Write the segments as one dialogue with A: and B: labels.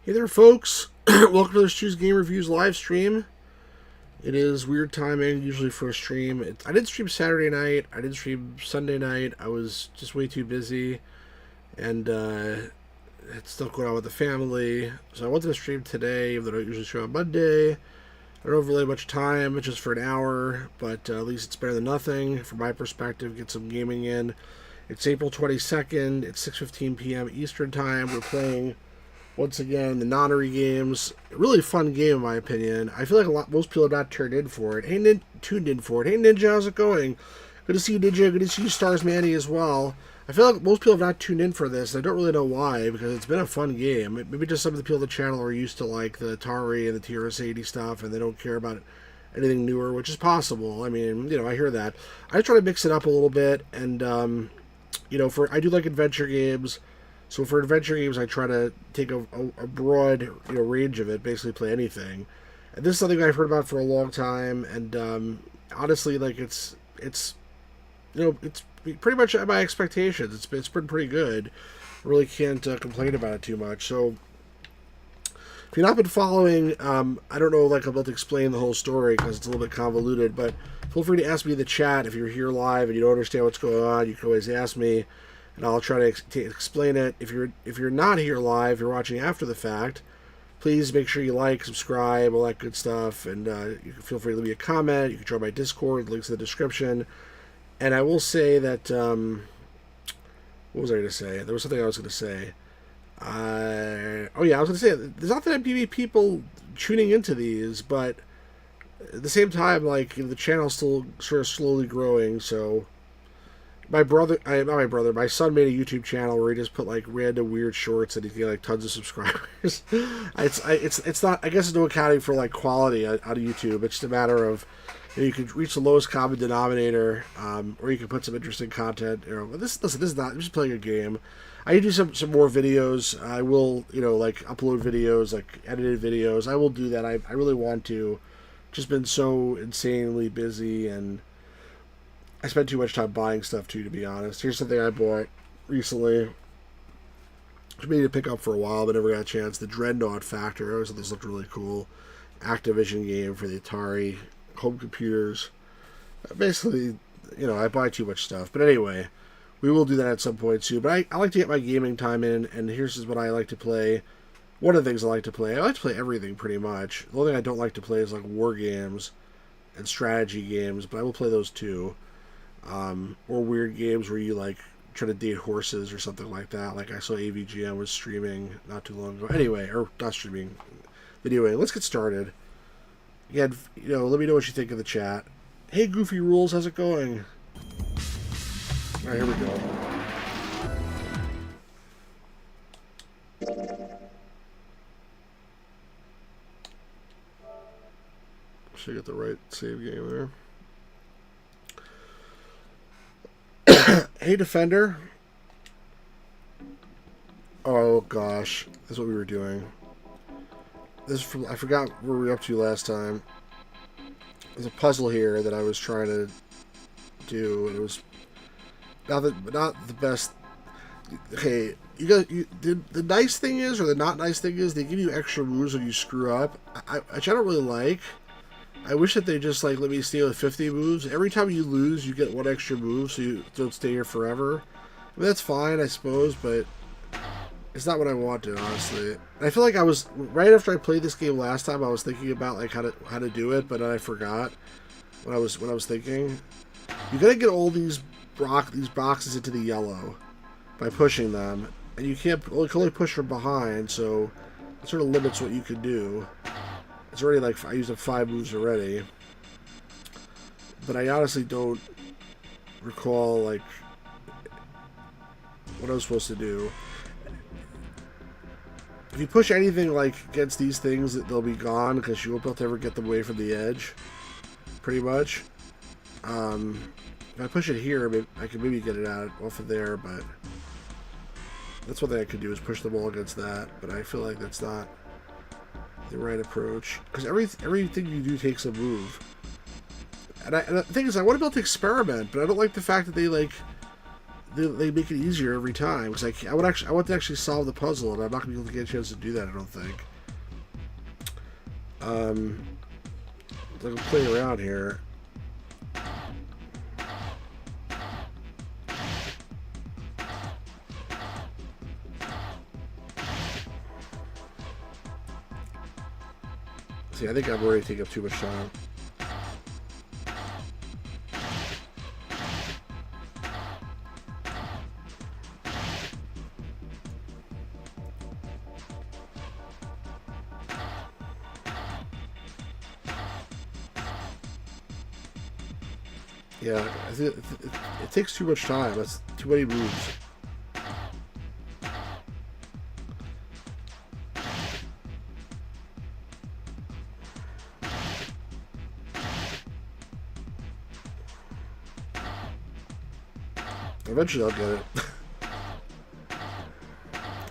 A: Hey there, folks. Welcome to this Choose Game Reviews live stream. It is weird timing, usually for a stream. I did stream Saturday night. I did stream Sunday night. I was just way too busy and had stuff going on with the family. So I wanted to stream today, even though I don't usually stream on Monday. I don't have really much time, just for an hour, but at least it's better than nothing from my perspective. Get some gaming in. It's April 22nd. It's 6:15 p.m. Eastern Time. We're playing once again the Nonary games. A really fun game in my opinion. I feel like most people have not tuned in for it. Tuned in for it. Hey Ninja, how's it going? Good to see you, Ninja. Good to see you, Stars Manny, as well. I feel like most people have not tuned in for this. I don't really know why, because it's been a fun game. Maybe just some of the people on the channel are used to like the Atari and the TRS-80 stuff, and they don't care about anything newer, which is possible. I mean, I hear that. I try to mix it up a little bit, and I do like adventure games. So for adventure games, I try to take a broad range of it, basically play anything. And this is something I've heard about for a long time, and honestly, like it's pretty much at my expectations. It's been pretty good. I really can't complain about it too much. So if you've not been following, I don't know, like I'm about to explain the whole story because it's a little bit convoluted, but feel free to ask me in the chat if you're here live and you don't understand what's going on. You can always ask me, and I'll try to explain it. If you're not here live, you're watching after the fact, please make sure you like, subscribe, all that good stuff, and you can feel free to leave me a comment. You can join my Discord, links in the description. And I will say that, what was I going to say? There was something I was going to say. I was going to say, there's not that many people tuning into these, but at the same time, like, the channel's still sort of slowly growing, so my son made a YouTube channel where he just put like random weird shorts and he's getting like tons of subscribers. It's not, I guess it's no accounting for like quality on YouTube. It's just a matter of you can reach the lowest common denominator, or you can put some interesting content. This is not, I'm just playing a game. I do some more videos. I will like upload videos, like edited videos. I will do that. I really want to. Just been so insanely busy, and I spent too much time buying stuff too, to be honest. Here's something I bought recently, which I made to pick up for a while, but never got a chance. The Dreadnought Factor. I always thought this looked really cool. Activision game for the Atari home computers. Basically, I buy too much stuff. But anyway, we will do that at some point too. But I like to get my gaming time in, and here's what I like to play. One of the things I like to play. I like to play everything pretty much. The only thing I don't like to play is like war games and strategy games, but I will play those too. Or weird games where you like try to date horses or something like that. Like I saw AVGN was streaming not too long ago. Anyway, or not streaming. Anyway, let's get started. Again, let me know what you think in the chat. Hey, Goofy Rules, how's it going? All right, here we go. Should get the right save game there. Hey, Defender. Oh, gosh. That's what we were doing. This is from, I forgot where we were up to last time. There's a puzzle here that I was trying to do, and it was not the best. Okay, the nice thing is, or the not nice thing is, they give you extra moves when you screw up, which I don't really like. I wish that they just like let me stay with 50 moves. Every time you lose, you get one extra move, so you don't stay here forever. I mean, that's fine, I suppose, but it's not what I wanted, honestly. And I feel like I was right after I played this game last time. I was thinking about like how to do it, but then I forgot when I was thinking. You gotta get all these boxes into the yellow by pushing them, and you can only push from behind, so it sort of limits what you can do. It's already like, I used up 5 moves already. But I honestly don't recall, like, what I was supposed to do. If you push anything, like, against these things, they'll be gone, because you won't be able to ever get them away from the edge. Pretty much. If I push it here, I can maybe get it out off of there, but that's one thing I could do, is push them all against that. But I feel like that's not the right approach, because everything you do takes a move, and the thing is, I want to be able to experiment, but I don't like the fact that they like they make it easier every time because I want to actually solve the puzzle, and I'm not gonna be able to get a chance to do that. I don't think. I'm playing around here. See, I think I'm already taking up too much time. Yeah, I think it takes too much time. That's too many moves. Eventually I'll get it.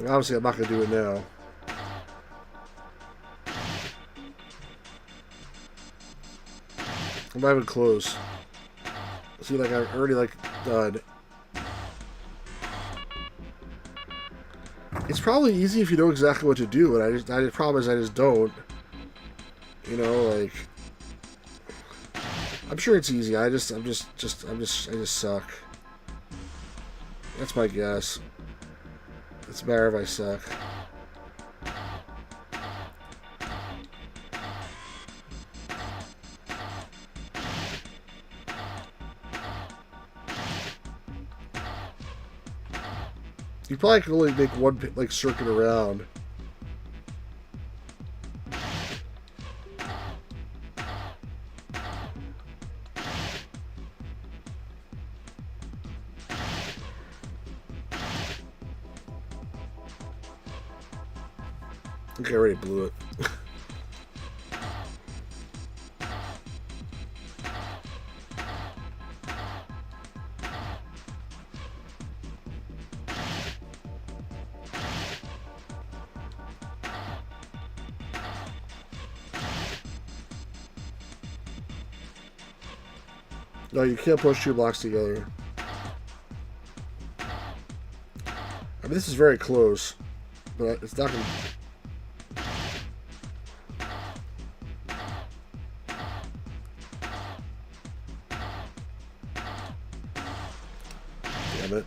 A: Obviously I'm not going to do it now. I'm not even close. See, like, I'm already, like, done. It's probably easy if you know exactly what to do, but the problem is I just don't. You know, like... I'm sure it's easy. I just suck. That's my guess. It's better if I suck. You probably can only make one, like, circuit around. Okay, I already blew it. No, you can't push two blocks together. I mean, this is very close, but it's not going to... Damn it.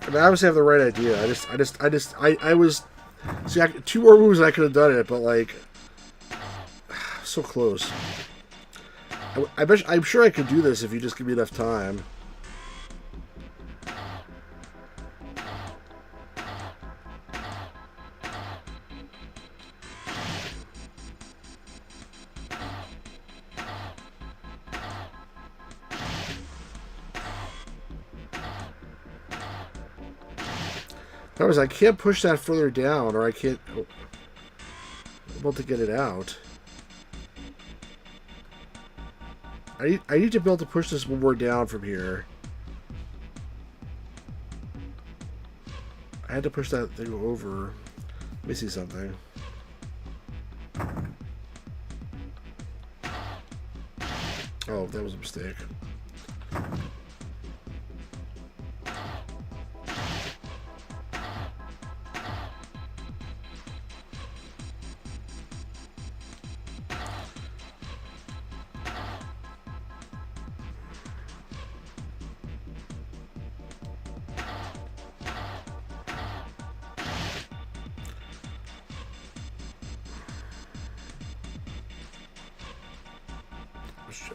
A: I mean, I obviously have the right idea. I was... See, two more moves and I could have done it, but, like... So close. I'm sure I could do this if you just give me enough time. Otherwise, I can't push that further down, or I can't... I'm able to get it out. I need to be able to push this one more down from here. I had to push that thing over. Let me see something. Oh, that was a mistake.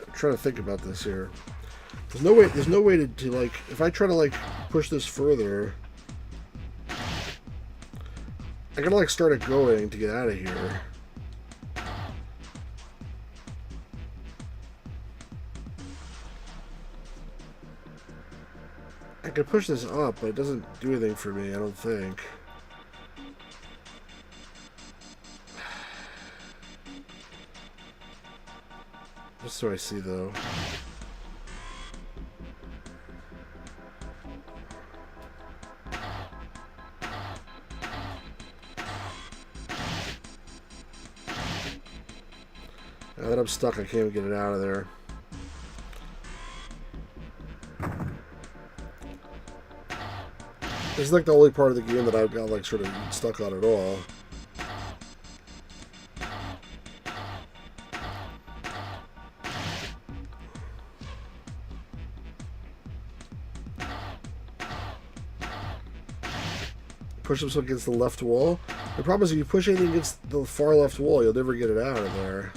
A: I'm trying to think about this here. There's no way to like, if I try to like push this further, I gotta like start it going to get out of here. I could push this up, but it doesn't do anything for me, I don't think. Just so I see, though. Now that I'm stuck, I can't even get it out of there. This is like the only part of the game that I've got like sort of stuck on at all. Push them so against the left wall. The problem is if you push anything against the far left wall, you'll never get it out of there.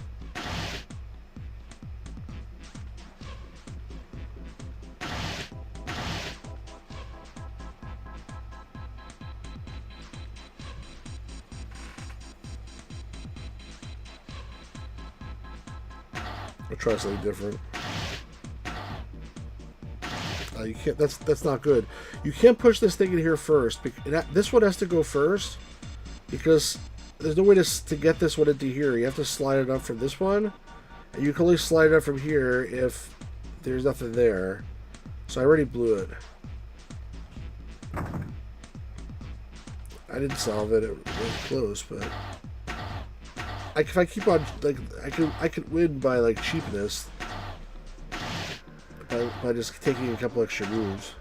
A: I'll try something different. You can't. That's not good. You can't push this thing in here first. This one has to go first because there's no way to get this one into here. You have to slide it up from this one, and you can only slide it up from here if there's nothing there. So I already blew it. I didn't solve it. It was close, but if I keep on like I could win by like cheapness. By just taking a couple extra moves.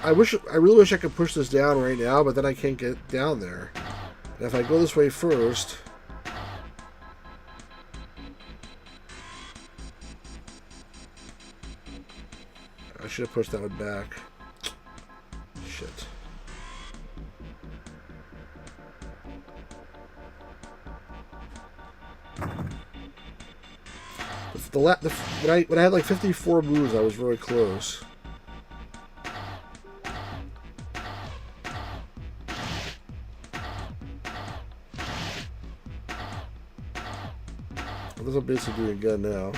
A: I really wish I could push this down right now, but then I can't get down there. And if I go this way first, I should have pushed that one back. Shit. When I had like 54 moves, I was really close. That's what I'm basically doing again now.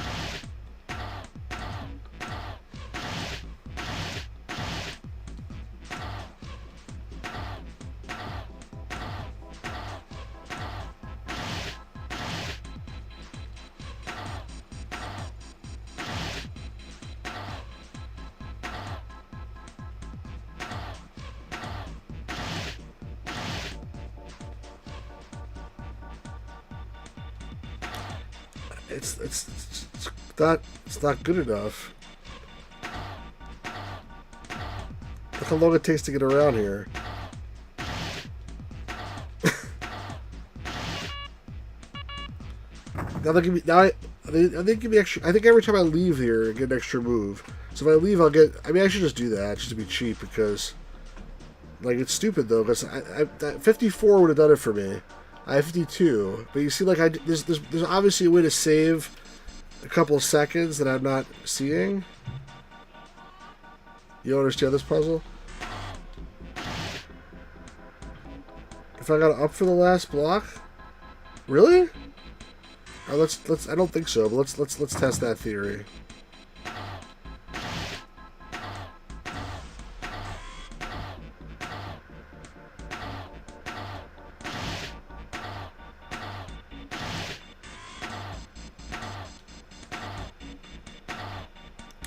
A: It's not good enough. Look how long it takes to get around here. Now they give me they give me extra. I think every time I leave here, I get an extra move. So if I leave, I'll get. I mean, I should just do that just to be cheap because, like, it's stupid though. Because that 54 would have done it for me. I have 52, but you see, like, there's obviously a way to save a couple of seconds that I'm not seeing. You don't understand this puzzle? If I got up for the last block, really? All right, let's. I don't think so, but let's test that theory.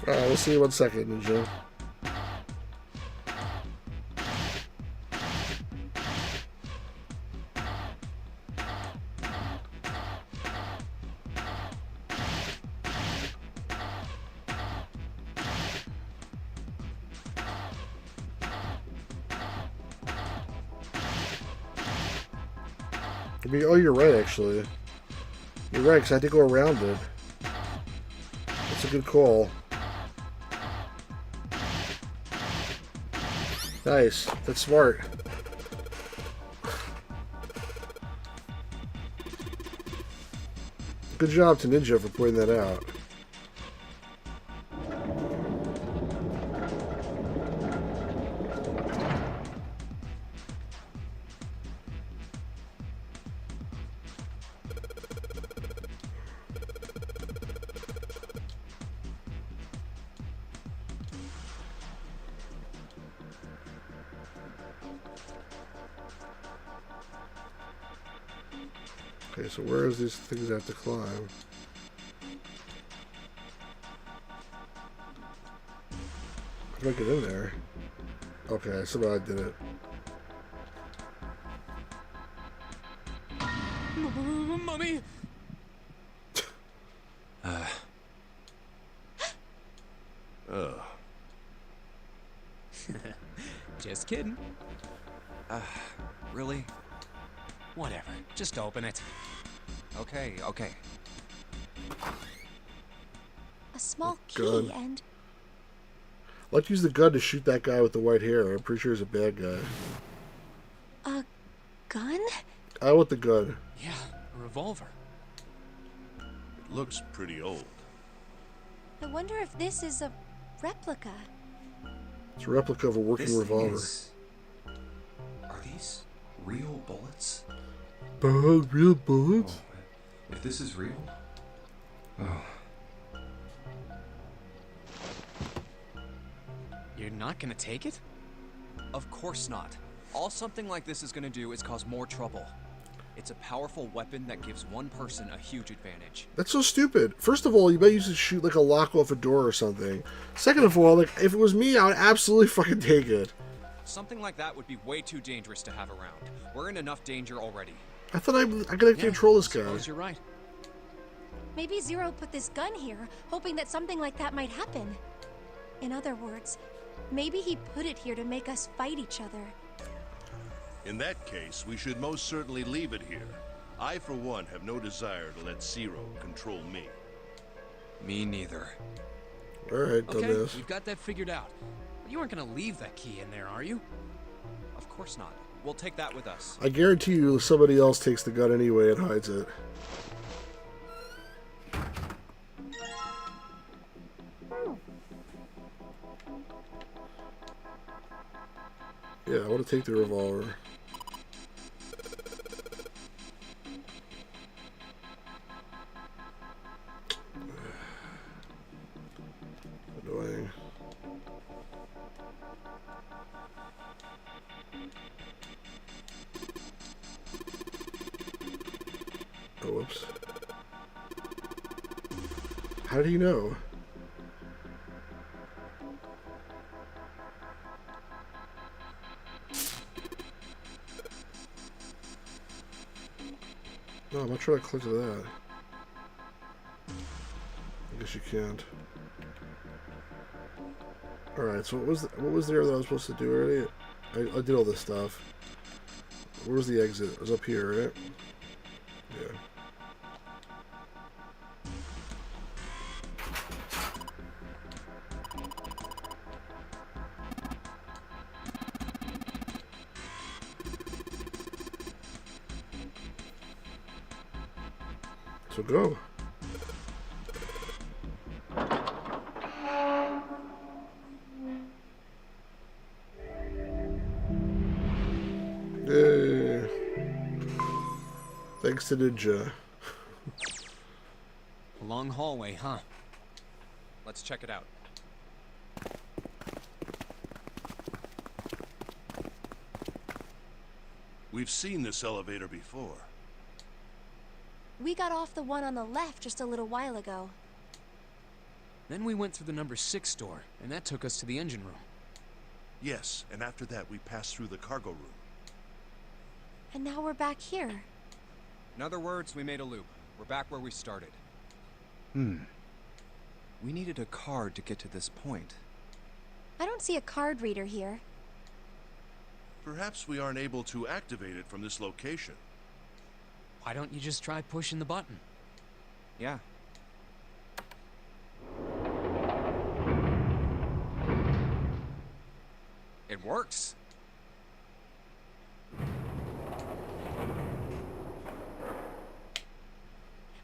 A: Alright, we'll see you in 1 second, Ninja. I mean, oh, you're right, actually. You're right, because I had to go around it. That's a good call. Nice. That's smart. Good job to Ninja for pointing that out. Okay, so where is these things I have to climb? How do I get in there? Okay, somehow I did it.
B: Mommy! Just kidding.
C: Really?
B: Whatever. Just open it.
C: Okay.
D: A small
A: Gun.
D: key and...
A: I'd like to use the gun to shoot that guy with the white hair. I'm pretty sure he's a bad guy.
D: a gun?
A: I want the gun.
B: Yeah, a revolver.
E: It looks pretty old.
D: I wonder if this is a replica.
A: It's a replica of a working
C: This thing
A: revolver.
C: is... Are these real bullets?
A: Real bullets?
C: Oh, if this is real... Oh.
B: You're not gonna take it?
C: Of course not. All something like this is gonna do is cause more trouble. It's a powerful weapon that gives one person a huge advantage.
A: That's so stupid. First of all, you better use it to shoot like a lock off a door or something. Second of all, like if it was me, I would absolutely fucking take it.
C: Something like that would be way too dangerous to have around. We're in enough danger already.
A: I thought I gotta control this guy.
B: Suppose you're right.
D: Maybe Zero put this gun here, hoping that something like that might happen. In other words, maybe he put it here to make us fight each other.
E: In that case, we should most certainly leave it here. I, for one, have no desire to let Zero control me.
C: Me neither.
A: Alright, done
B: Okay,
A: this.
B: we've got that figured out. But you aren't gonna leave that key in there, are you?
C: Of course not. We'll take that with us.
A: I guarantee you somebody else takes the gun anyway and hides it. Yeah, I want to take the revolver. Annoying. Oh, whoops. How do you know? No, I'm not trying to click to that. I guess you can't. Alright, so what was there that I was supposed to do already? I did all this stuff. Where was the exit? It was up here, right? Yeah. So go. Yay. Thanks to Ninja.
B: A long hallway, huh?
C: Let's check it out.
E: We've seen this elevator before.
D: We got off the one on the left just a little while ago.
B: Then we went through the number 6 door, and that took us to the engine room.
E: Yes, and after that we passed through the cargo room.
D: And now we're back here.
C: In other words, we made a loop. We're back where we started. We needed a card to get to this point.
D: I don't see a card reader here.
E: Perhaps we aren't able to activate it from this location.
B: Why don't you just try pushing the button?
C: Yeah. It works.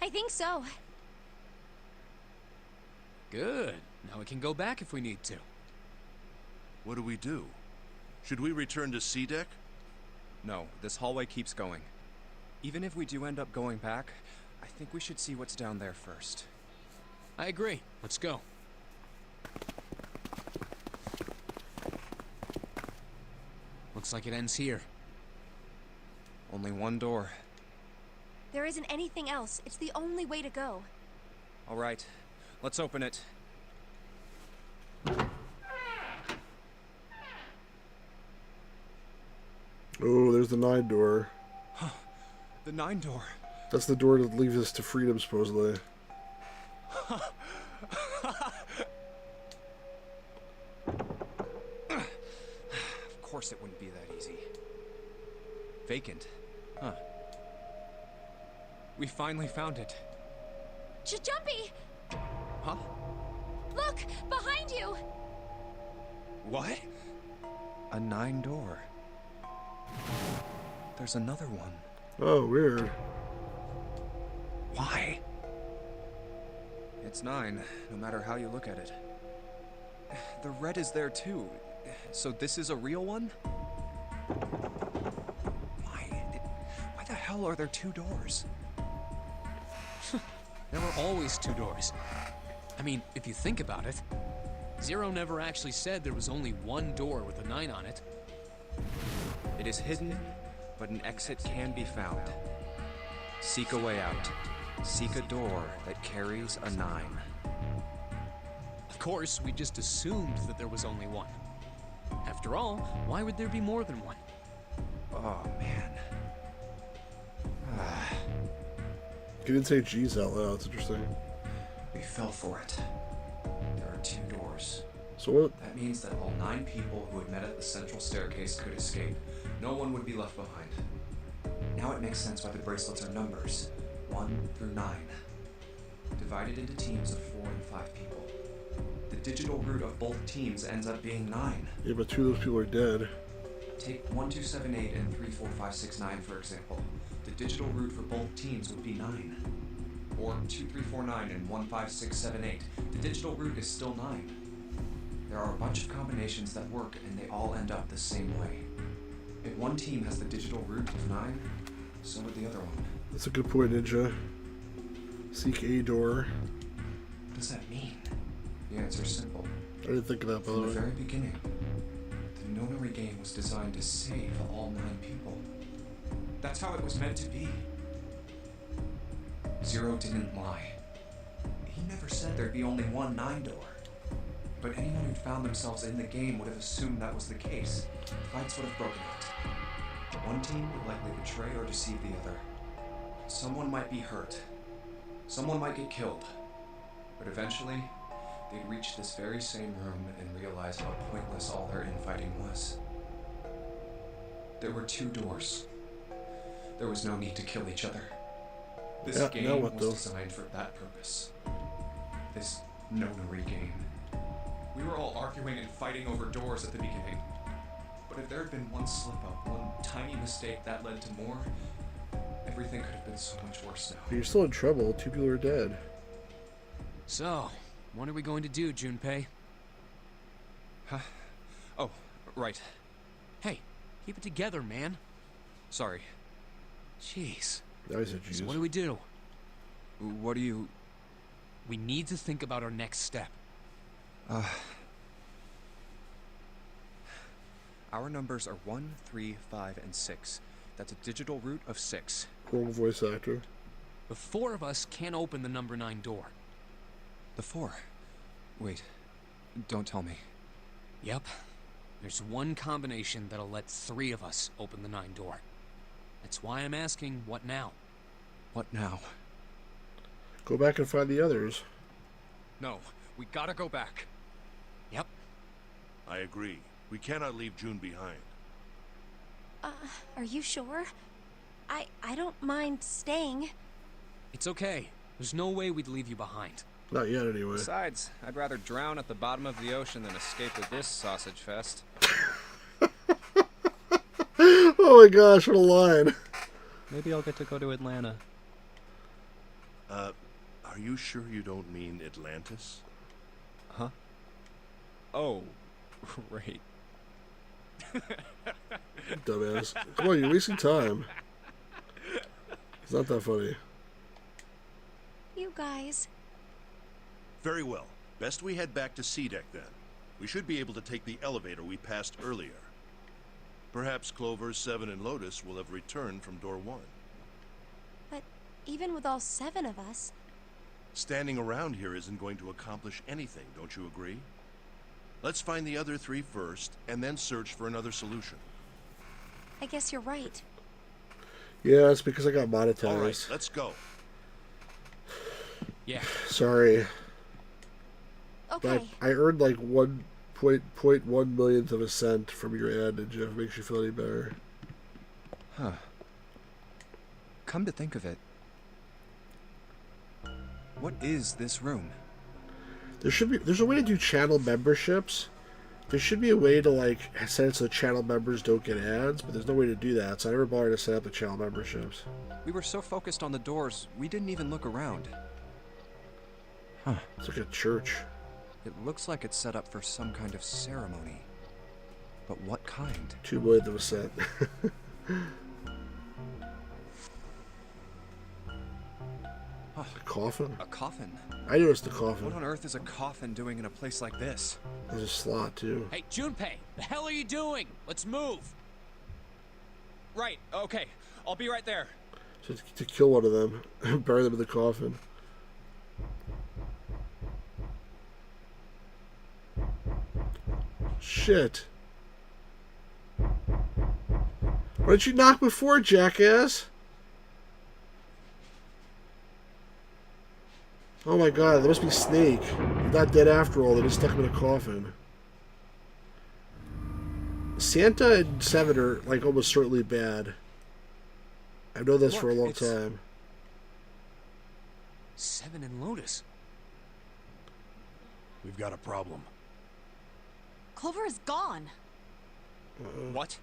D: I think so.
B: Good. Now we can go back if we need to.
E: What do we do? Should we return to C deck?
C: No, this hallway keeps going. Even if we do end up going back, I think we should see what's down there first.
B: I agree. Let's go. Looks like it ends here.
C: Only one door.
D: There isn't anything else. It's the only way to go.
C: All right, let's open it.
A: Oh, there's the 9 door.
C: The 9 door.
A: That's the door that leads us to freedom, supposedly.
C: Of course it wouldn't be that easy. Vacant. Huh. We finally found it.
D: Jumpy!
C: Huh?
D: Look! Behind you!
C: What? A 9-door. There's another one.
A: Oh, weird.
C: Why? It's 9, no matter how you look at it. The red is there too. So this is a real one? Why the hell are there 2 doors?
B: There were always 2 doors. I mean, if you think about it, Zero never actually said there was only one door with a 9 on it.
C: It is hidden, but an exit can be found. Seek a way out. Seek a door that carries a 9.
B: Of course, we just assumed that there was only one. After all, why would there be more than one?
C: Oh, man.
A: You didn't say G's out loud. It's interesting.
C: We fell for it. There are 2 doors.
A: So what?
C: That means that all 9 people who had met at the central staircase could escape. No one would be left behind. Now it makes sense why the bracelets are numbers. 1 through 9. Divided into teams of 4 and 5 people. The digital root of both teams ends up being 9.
A: Yeah, but 2 of those people are dead.
C: Take 1278 and 34569 for example. The digital root for both teams would be 9. Or 2349 and 15678. The digital root is still 9. There are a bunch of combinations that work and they all end up the same way. If one team has the digital root of 9, so would the other one.
A: That's a good point, Ninja. Seek a door.
C: What does that mean? The answer's simple.
A: I didn't think of that, by
C: From
A: the
C: the
A: way.
C: very beginning, the Nonary game was designed to save all 9 people. That's how it was meant to be. Zero didn't lie. He never said there'd be only one 9 door. But anyone who'd found themselves in the game would have assumed that was the case. Fights would have broken out. One team would likely betray or deceive the other. Someone might be hurt. Someone might get killed. But eventually, they'd reach this very same room and realize how pointless all their infighting was. There were 2 doors. There was no need to kill each other. This
A: Yeah,
C: game
A: now what,
C: was
A: though?
C: designed for that purpose. This Nonary game. We were all arguing and fighting over doors at the beginning. But if there had been one slip-up, one tiny mistake that led to more, everything could have been so much worse now.
A: But you're still in trouble. 2 people are dead.
B: So, what are we going to do, Junpei?
C: Huh? Oh, right.
B: Hey, keep it together, man.
C: Sorry.
B: Jeez.
A: I said
B: So
A: Jesus.
B: what do we do?
C: What do you...
B: We need to think about our next step.
C: Our numbers are 1, 3, 5, and 6. That's a digital root of 6.
A: Wrong voice actor.
B: The 4 of us can't open the number 9 door.
C: The 4. Wait. Don't tell me.
B: Yep. There's one combination that'll let 3 of us open the 9 door. That's why I'm asking, what now?
C: What now?
A: Go back and find the others.
C: No, we gotta go back.
B: Yep.
E: I agree. We cannot leave June behind.
D: Are you sure? I don't mind staying.
B: It's okay. There's no way we'd leave you behind.
A: Not yet, anyway.
F: Besides, I'd rather drown at the bottom of the ocean than escape with this sausage fest.
A: Oh my gosh, what a line.
F: Maybe I'll get to go to Atlanta.
E: Are you sure you don't mean Atlantis?
F: Huh? Oh, right.
A: Dumbass. Come on, you're wasting time. It's not that funny.
D: You guys.
E: Very well. Best we head back to C-Deck then. We should be able to take the elevator we passed earlier. Perhaps Clover, Seven, and Lotus will have returned from door 1.
D: But even with all 7 of us,
E: Standing around here isn't going to accomplish anything, don't you agree? Let's find the other 3 first, and then search for another solution.
D: I guess you're right.
A: Yeah, it's because I got monetized.
E: All right, let's go.
B: Yeah.
A: Sorry.
D: Okay.
A: But I earned like 1 point 1 millionth of a cent from your adage if it makes you feel any better.
C: Huh. Come to think of it, what is this room?
A: There's a way to do channel memberships. There should be a way to like set it so channel members don't get ads, but there's no way to do that, so I never bothered to set up the channel memberships.
C: We were so focused on the doors, we didn't even look around. Huh.
A: It's like a church.
C: It looks like it's set up for some kind of ceremony. But what kind?
A: 2 millionth of a cent.
C: Oh,
A: A coffin?
C: a coffin?
A: I noticed the
C: What
A: coffin.
C: on earth is a coffin doing in a place like this?
A: There's a slot too.
B: Hey, Junpei, the hell are you doing? Let's move.
F: Right, okay. I'll be right there.
A: So to kill one of them, bury them in the coffin. Shit. Why didn't you knock before, jackass? Oh my god, there must be Snake. He's not dead after all, they just stuck him in a coffin. Santa and Seven are, like, almost certainly bad. I've known this for a
C: Look,
A: long time.
B: Seven and Lotus.
E: We've got a problem.
D: Clover is gone.
C: What?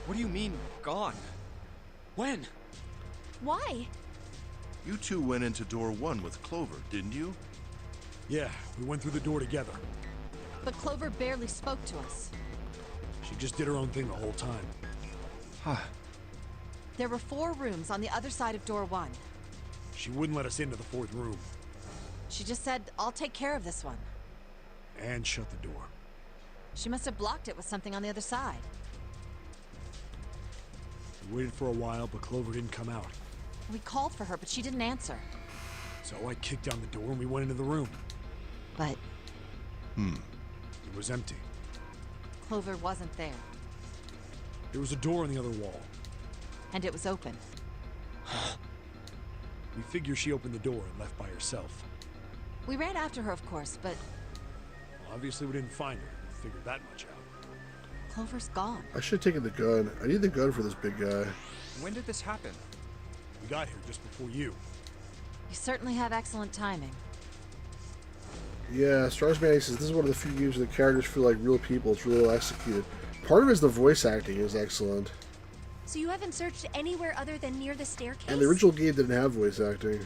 C: What do you mean, gone?
B: When?
D: Why?
E: You two went into door 1 with Clover, didn't you?
G: Yeah, we went through the door together.
H: But Clover barely spoke to us.
G: She just did her own thing the whole time.
C: Huh.
H: There were 4 rooms on the other side of door 1.
G: She wouldn't let us into the 4th room.
H: She just said, I'll take care of this one.
G: And shut the door.
H: She must have blocked it with something on the other side.
G: We waited for a while, but Clover didn't come out.
H: We called for her, but she didn't answer.
G: So I kicked down the door and we went into the room.
H: But
G: It was empty.
H: Clover wasn't there.
G: There was a door on the other wall.
H: And it was open.
G: We figure she opened the door and left by herself.
H: We ran after her, of course, but
G: Well, obviously we didn't find her. We figured that much out.
H: Clover's gone.
A: I should have taken the gun. I need the gun for this big guy.
C: When did this happen?
G: We got here just before you.
H: You certainly have excellent timing.
A: Yeah, Stars Manning says this is one of the few games where the characters feel like real people. It's really well executed. Part of it is the voice acting is excellent.
D: So you haven't searched anywhere other than near the staircase?
A: And the original game didn't have voice acting.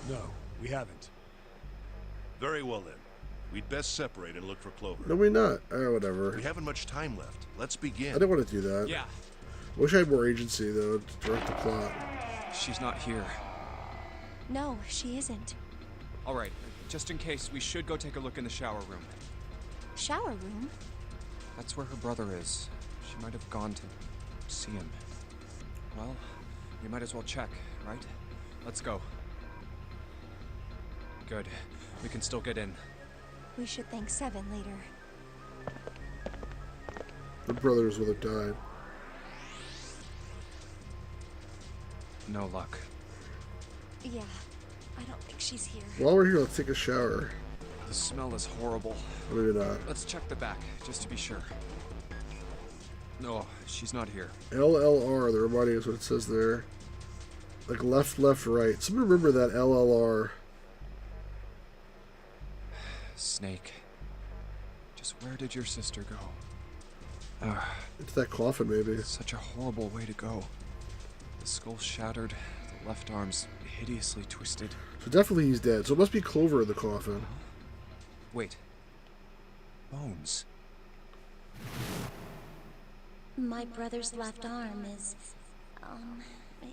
G: No, we haven't.
E: Very well then. We'd best separate and look for Clover.
A: No, we not. Oh, whatever.
E: We haven't much time left. Let's
A: I
E: begin.
A: didn't want to do that.
F: Yeah.
A: Wish I had more agency, though, to direct the plot.
C: She's not here.
D: No, she isn't.
C: Alright, just in case, we should go take a look in the shower room.
D: Shower room?
C: That's where her brother is. She might have gone to see him. Well, we might as well check, right? Let's go. Good. We can still get in.
D: We should thank Seven later.
A: The brothers would have died.
C: No luck.
D: Yeah, I don't think she's here.
A: While we're here, let's take a shower.
C: The smell is horrible.
A: Or maybe not.
C: Let's check the back, just to be sure. No, she's not here.
A: LLR, they're reminding us what it says there. Like left, left, right. Somebody remember that LLR.
C: Snake. Just where did your sister go?
A: It's that coffin, maybe.
C: Such a horrible way to go. The skull shattered, the left arm's hideously twisted.
A: So definitely he's dead. So it must be Clover in the coffin.
C: Wait. Bones.
I: My brother's left arm is,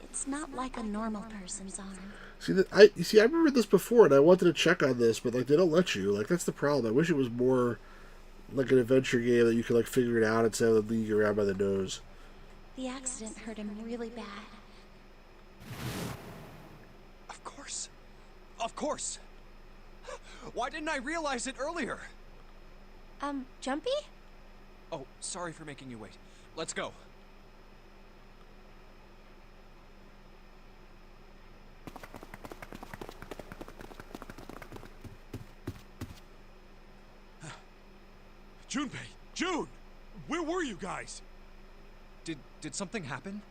I: it's not like a normal person's arm.
A: See that I remember this before, and I wanted to check on this, but like they don't let you. Like that's the problem. I wish it was more like an adventure game that you could like figure it out instead of leading you around by the nose.
I: The accident hurt him really bad.
C: Of course. Of course. Why didn't I realize it earlier?
D: Jumpy?
C: Oh, sorry for making you wait. Let's go.
G: Junpei! June! Where were you guys?
F: Did something happen?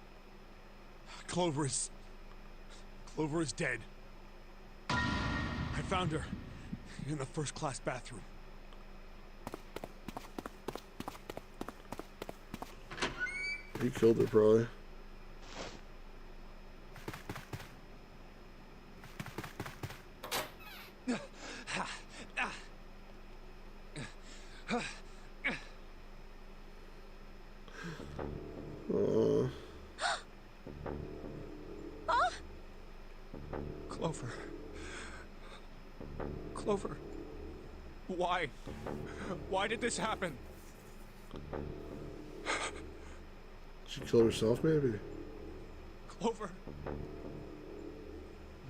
G: Clover is dead. I found her in the first-class bathroom.
A: He killed her, probably.
F: Clover. Clover. Why? Why did this happen?
A: She killed herself, maybe?
F: Clover.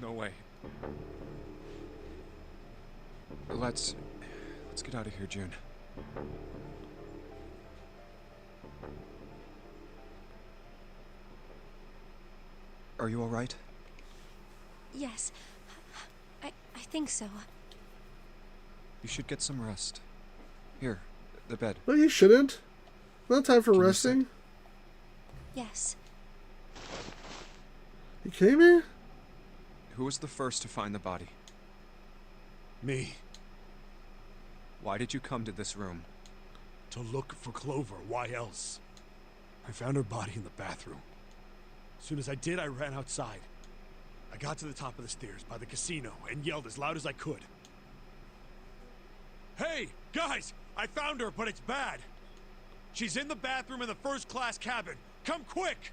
F: No way. Let's get out of here, June. Are you all right?
D: Yes. I think so.
F: You should get some rest. Here, the bed.
A: No, you shouldn't. Not time for
F: Can you
A: resting.
D: Yes.
A: You kidding me?
F: Who was the first to find the body?
G: Me.
F: Why did you come to this room?
G: To look for Clover. Why else? I found her body in the bathroom. As soon as I did, I ran outside. I got to the top of the stairs by the casino and yelled as loud as I could. Hey, guys! I found her, but it's bad. She's in the bathroom in the first-class cabin. Come quick!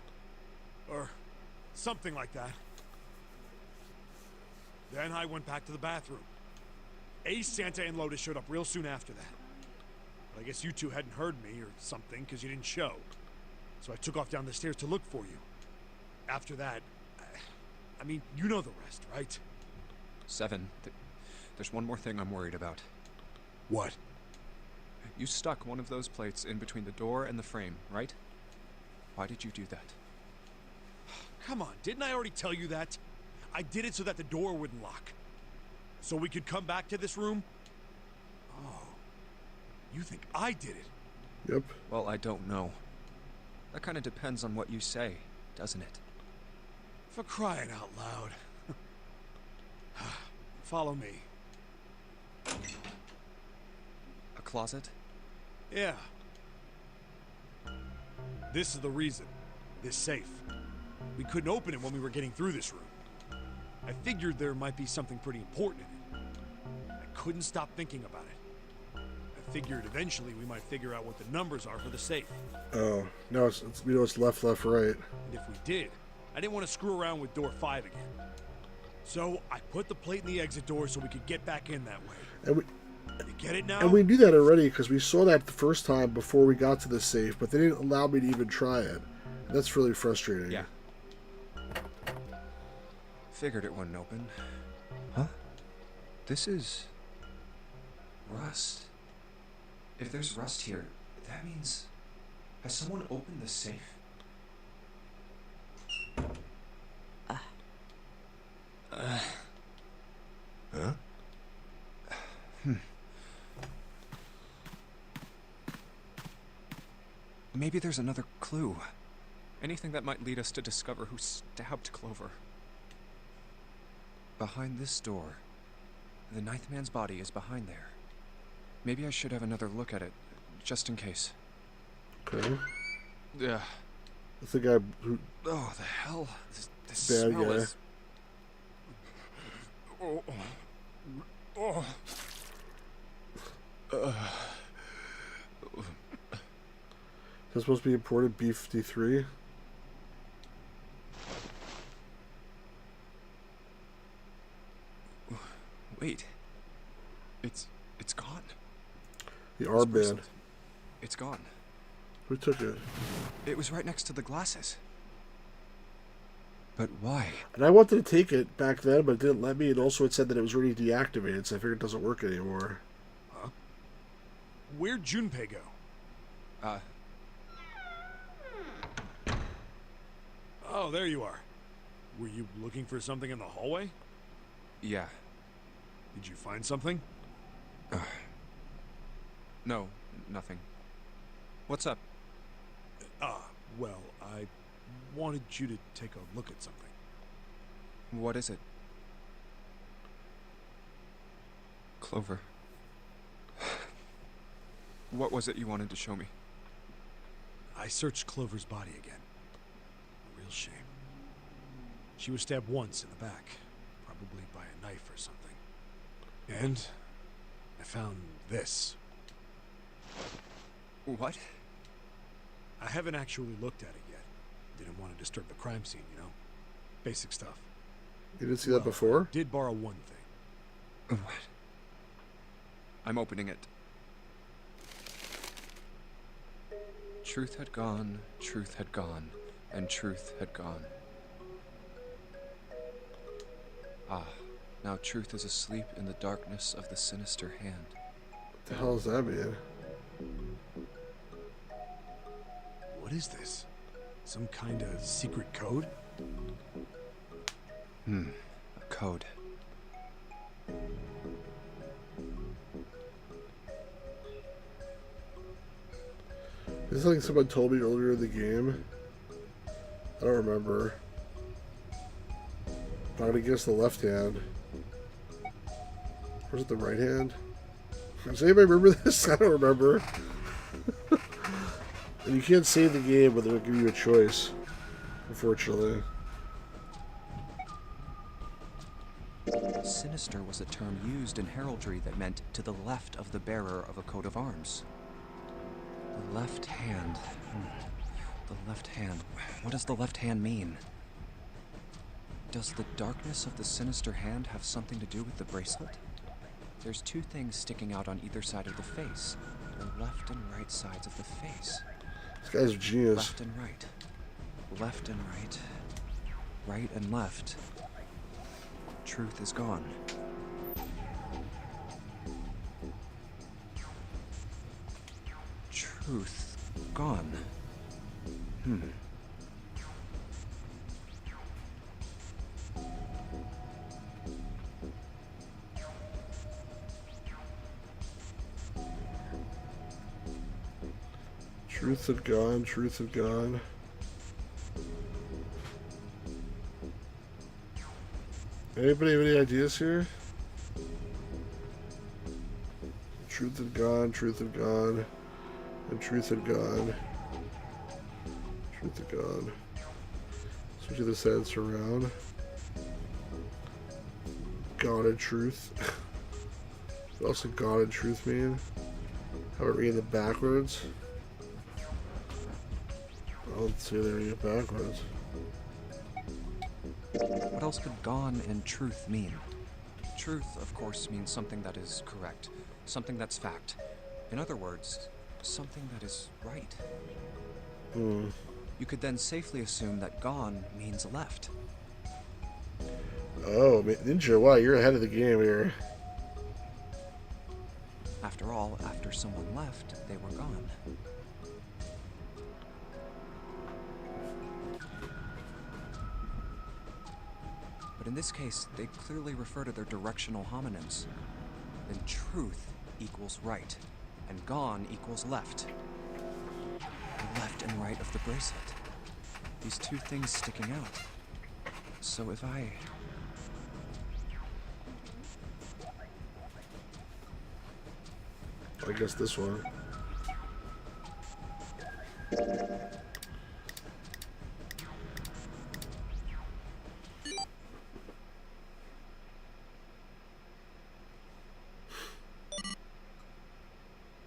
G: Or something like that. Then I went back to the bathroom. Ace, Santa, and Lotus showed up real soon after that. But I guess you two hadn't heard me or something because you didn't show. So I took off down the stairs to look for you. After that, I mean, you know the rest, right?
F: 7. There's one more thing I'm worried about.
G: What?
F: You stuck one of those plates in between the door and the frame, right? Why did you do that?
G: Come on, didn't I already tell you that? I did it so that the door wouldn't lock. So we could come back to this room? Oh. You think I did it?
A: Yep.
F: Well, I don't know. That kind of depends on what you say, doesn't it?
G: For crying out loud. Follow me.
F: A closet?
G: Yeah. This is the reason. This safe. We couldn't open it when we were getting through this room. I figured there might be something pretty important in it. I couldn't stop thinking about it. I figured eventually we might figure out what the numbers are for the safe.
A: Oh, no, it's we know it's left, left, right.
G: And if we did, I didn't want to screw around with door 5 again. So I put the plate in the exit door so we could get back in that way.
A: And we
G: You get it now?
A: and we knew that already because we saw that the first time before we got to the safe, but they didn't allow me to even try it. That's really frustrating.
F: Yeah. Figured it wouldn't open. Huh? This is... rust. If there's rust here, that means... Has someone opened the safe?
E: Huh?
F: Maybe there's another clue. Anything that might lead us to discover who stabbed Clover. Behind this door. The ninth man's body is behind there. Maybe I should have another look at it, just in case.
A: Okay.
F: Yeah.
A: That's the guy who...
F: Oh, the hell. This
A: Bad
F: smell
A: guy.
F: is... Oh. Oh.
A: Is that supposed to be imported B-53?
F: Wait. It's gone.
A: The
F: This
A: armband.
F: bracelet. It's gone.
A: Who took it?
F: It was right next to the glasses. But why?
A: And I wanted to take it back then, but it didn't let me. And also it said that it was already deactivated, so I figured it doesn't work anymore.
G: Huh? Where'd Junpei go? Oh, there you are. Were you looking for something in the hallway?
F: Yeah.
G: Did you find something?
F: No, Nothing. What's up?
G: Well, I wanted you to take a look at something.
F: What is it? Clover. What was it you wanted to show me?
G: I searched Clover's body again. A real shame. She was stabbed once in the back, probably by a knife or something. And I found this.
F: What?
G: I haven't actually looked at it yet. Didn't want to disturb the crime scene, you know? Basic stuff.
A: You didn't see that before?
G: Did borrow one thing.
F: What? I'm opening it. Truth had gone, and truth had gone. Ah, now truth is asleep in the darkness of the sinister hand.
A: What the hell does that mean?
G: What is this? Some kind of secret code?
F: A code.
A: This is something someone told me earlier in the game. I don't remember. But I'm gonna guess the left hand. Or is it the right hand? Does anybody remember this? I don't remember. And you can't save the game, but they'll give you a choice. Unfortunately.
F: Sinister was a term used in heraldry that meant to the left of the bearer of a coat of arms. The left hand. The left hand. What does the left hand mean? Does the darkness of the sinister hand have something to do with the bracelet? There's two things sticking out on either side of the face. The left and right sides of the face.
A: This guy's a genius.
F: Left and right. Left and right. Right and left. Truth is gone. Truth gone.
A: Truth had gone, truth had gone. Anybody have any ideas here? Truth had gone, and truth had gone. Truth had gone. Switch the sense around. God and truth. What else did God and truth mean? Have it read it backwards. I don't see they read it backwards.
F: What else could gone and truth mean? Truth, of course, means something that is correct, something that's fact. In other words, something that is right. You could then safely assume that gone means left.
A: Oh, Ninja, wow, you're ahead of the game here.
F: After all, after someone left, they were gone. But in this case, they clearly refer to their directional homonyms. Then truth equals right, and gone equals left. The left and right of the bracelet. These two things sticking out. So if I
A: guess this one.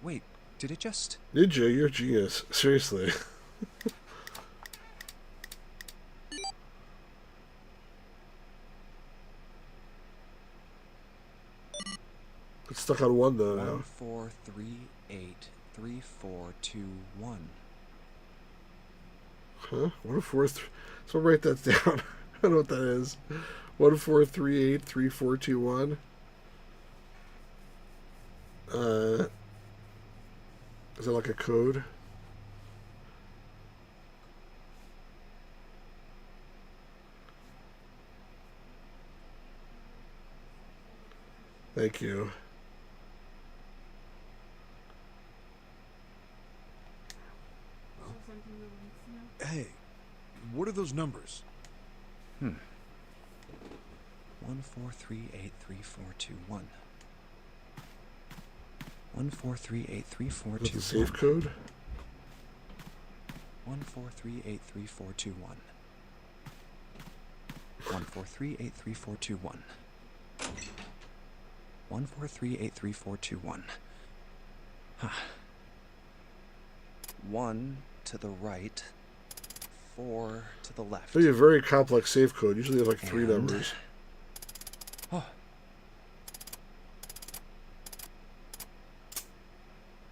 F: Wait, did it just...
A: Ninja, you're a genius. Seriously. It's stuck on one though now.
F: 143834221.
A: Huh? 143. So write that down. I don't know what that is. 143834221. Is that like a code? Thank you.
G: What are those numbers?
F: 1438341. 143833421.
A: Is that the safe code?
F: 143833421. 143833421. 143833421. Huh. 1 to the right, 4 to the left.
A: Maybe a very complex safe code. Usually they have like 3
F: And-
A: numbers.
F: Oh.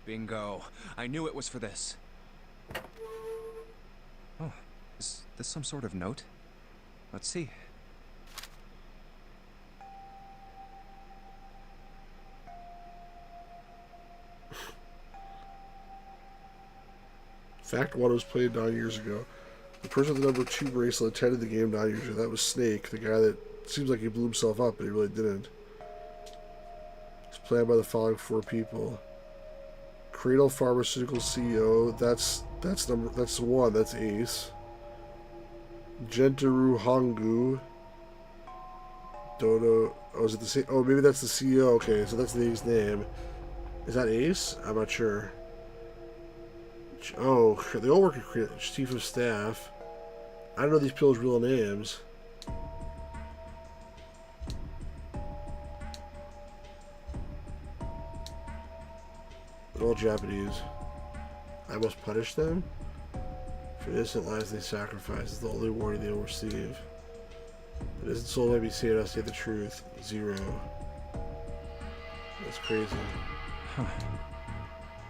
F: Bingo. I knew it was for this. Oh, is this some sort of note? Let's see.
A: Fact 1 was played 9 years ago. The person with the number 2 bracelet attended the game 9 years ago. That was Snake, the guy that seems like he blew himself up, but he really didn't. It's planned by the following 4 people. Cradle Pharmaceutical CEO, that's the 1, that's Ace. Gentaru Hongu. Dodo, oh, is it the same? Oh, maybe that's the CEO. Okay, so that's the Ace name. Is that Ace? I'm not sure. Oh, they all work at Chief of Staff. I don't know these people's real names. They're all Japanese. I must punish them? For innocent lives they sacrifice is the only warning they will receive. It isn't soul may be saved, I say the truth. 0. That's crazy.
F: Huh.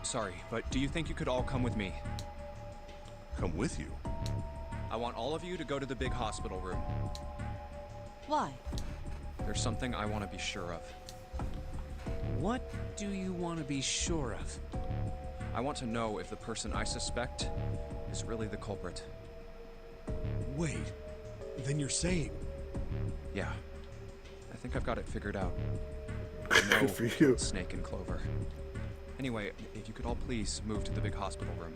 F: Sorry, but do you think you could all come with me?
E: Come with you.
F: I want all of you to go to the big hospital room.
H: Why?
F: There's something I want to be sure of.
B: What do you want to be sure of?
F: I want to know if the person I suspect is really the culprit.
G: Wait, then you're saying...
F: Yeah, I think I've got it figured out. I know
A: Good for
F: who
A: you.
F: killed Snake and Clover. Anyway, if you could all please move to the big hospital room.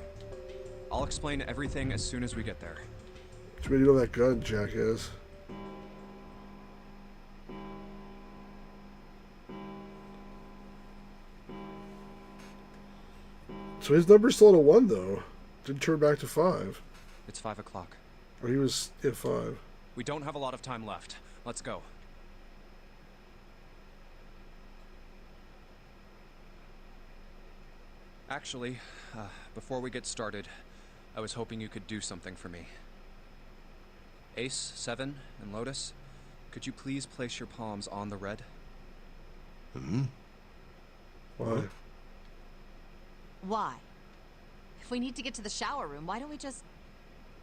F: I'll explain everything as soon as we get there.
A: Too bad you know that gun, jackass. So his number's still at a 1, though. Didn't turn back to 5.
F: It's 5 o'clock.
A: Or he was at 5.
F: We don't have a lot of time left. Let's go. Actually, before we get started, I was hoping you could do something for me. Ace, 7, and Lotus, could you please place your palms on the red?
A: Why?
H: Why? If we need to get to the shower room, why don't we just...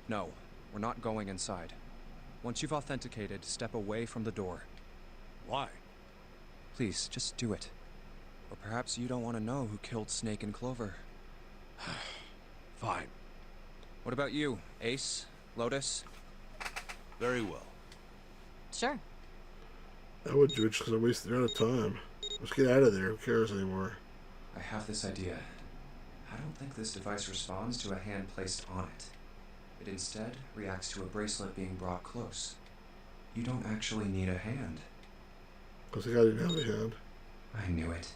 F: No, we're not going inside. Once you've authenticated, step away from the door.
G: Why?
F: Please, just do it. Or perhaps you don't want to know who killed Snake and Clover.
G: Fine.
F: What about you, Ace, Lotus?
E: Very well.
H: Sure.
A: I would do it just because I'm wasting out of time. Let's get out of there. Who cares anymore?
F: I have this idea. I don't think this device responds to a hand placed on it. It instead reacts to a bracelet being brought close. You don't actually need a hand.
A: Because the guy didn't have a hand.
F: I knew it.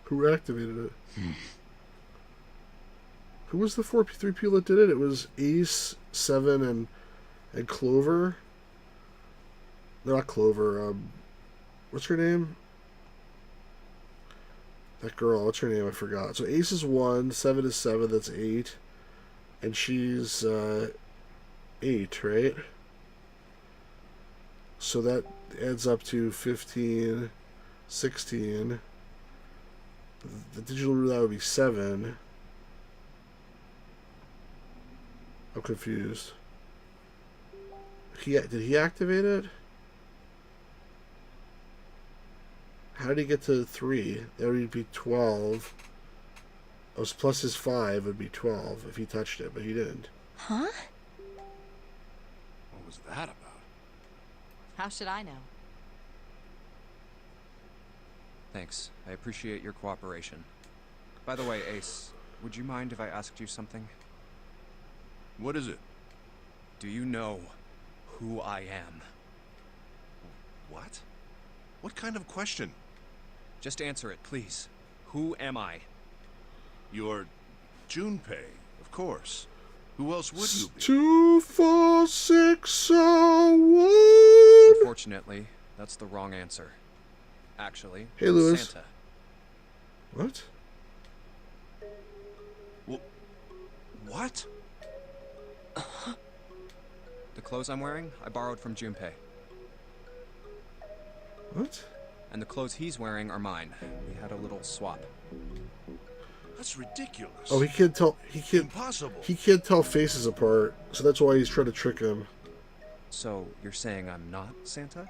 A: Who activated it? Who was the 3 people that did it? It was Ace, 7, and Clover. No, not Clover. What's her name? That girl. What's her name? I forgot. So Ace is 1, 7 is 7. That's 8, and she's 8, right? So that adds up to 15, 16. The digital roulette would be 7. I'm confused. Did he activate it? How did he get to 3? That would be 12. Oh, plus his 5 would be 12 if he touched it, but he didn't.
D: Huh?
G: What was that about?
H: How should I know?
F: Thanks. I appreciate your cooperation. By the way, Ace, would you mind if I asked you something?
E: What is it?
F: Do you know who I am?
E: What? What kind of question?
F: Just answer it, please. Who am I?
E: You're Junpei, of course. Who else would you be?
A: 24601.
F: Unfortunately, that's the wrong answer. Actually,
A: Hey, Lewis.
F: Santa.
A: What?
E: Well, what?
F: The clothes I'm wearing, I borrowed from Junpei.
A: What?
F: And the clothes he's wearing are mine. We had a little swap.
E: That's ridiculous.
A: Oh, he can't tell.
E: Impossible.
A: He can't tell faces apart, so that's why he's trying to trick him.
F: So, you're saying I'm not Santa?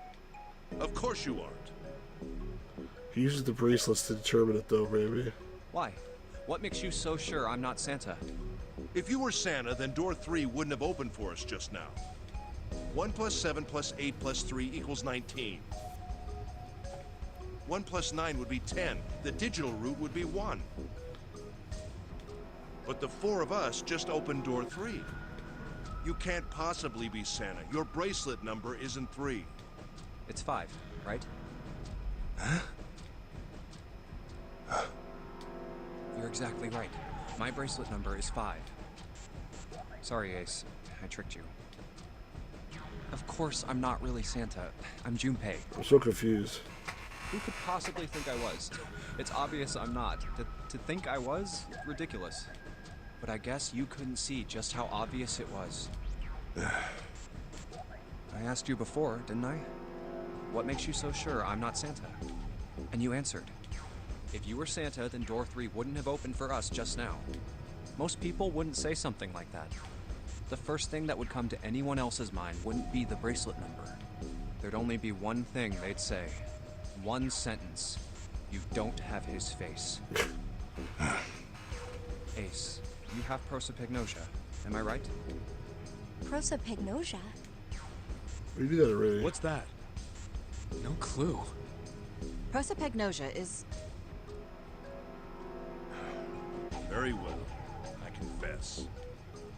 E: Of course you aren't.
A: He uses the bracelets to determine it, though, maybe.
F: Why? What makes you so sure I'm not Santa?
E: If you were Santa, then door 3 wouldn't have opened for us just now. 1 plus 7 plus 8 plus 3 equals 19. 1 plus 9 would be 10. The digital route would be 1. But the 4 of us just opened door 3. You can't possibly be Santa. Your bracelet number isn't 3.
F: It's 5, right? You're exactly right. My bracelet number is 5. Sorry, Ace. I tricked you. Of course, I'm not really Santa. I'm Junpei.
A: I'm so confused.
F: Who could possibly think I was? It's obvious I'm not. To think I was? Ridiculous. But I guess you couldn't see just how obvious it was. I asked you before, didn't I? What makes you so sure I'm not Santa? And you answered. If you were Santa, then door 3 wouldn't have opened for us just now. Most people wouldn't say something like that. The first thing that would come to anyone else's mind wouldn't be the bracelet number. There'd only be one thing they'd say. One sentence. You don't have his face. Ace, you have prosopagnosia, am I right?
D: Prosopagnosia?
A: We do that already.
G: What's that?
B: No clue.
H: Prosopagnosia is...
E: Very well. I confess.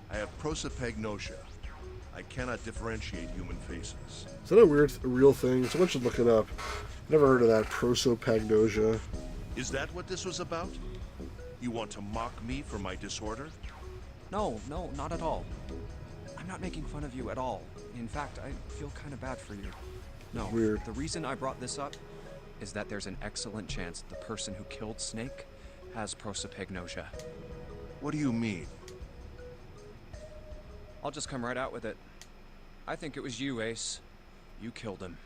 E: I have prosopagnosia. I cannot differentiate human faces.
A: Is that a real thing? Someone should look it up. Never heard of that. Prosopagnosia.
E: Is that what this was about? You want to mock me for my disorder?
F: No, not at all. I'm not making fun of you at all. In fact, I feel kind of bad for you. No,
A: Weird.
F: The reason I brought this up is that there's an excellent chance the person who killed Snake has prosopagnosia.
E: What do you mean?
F: I'll just come right out with it. I think it was you, Ace. You killed him.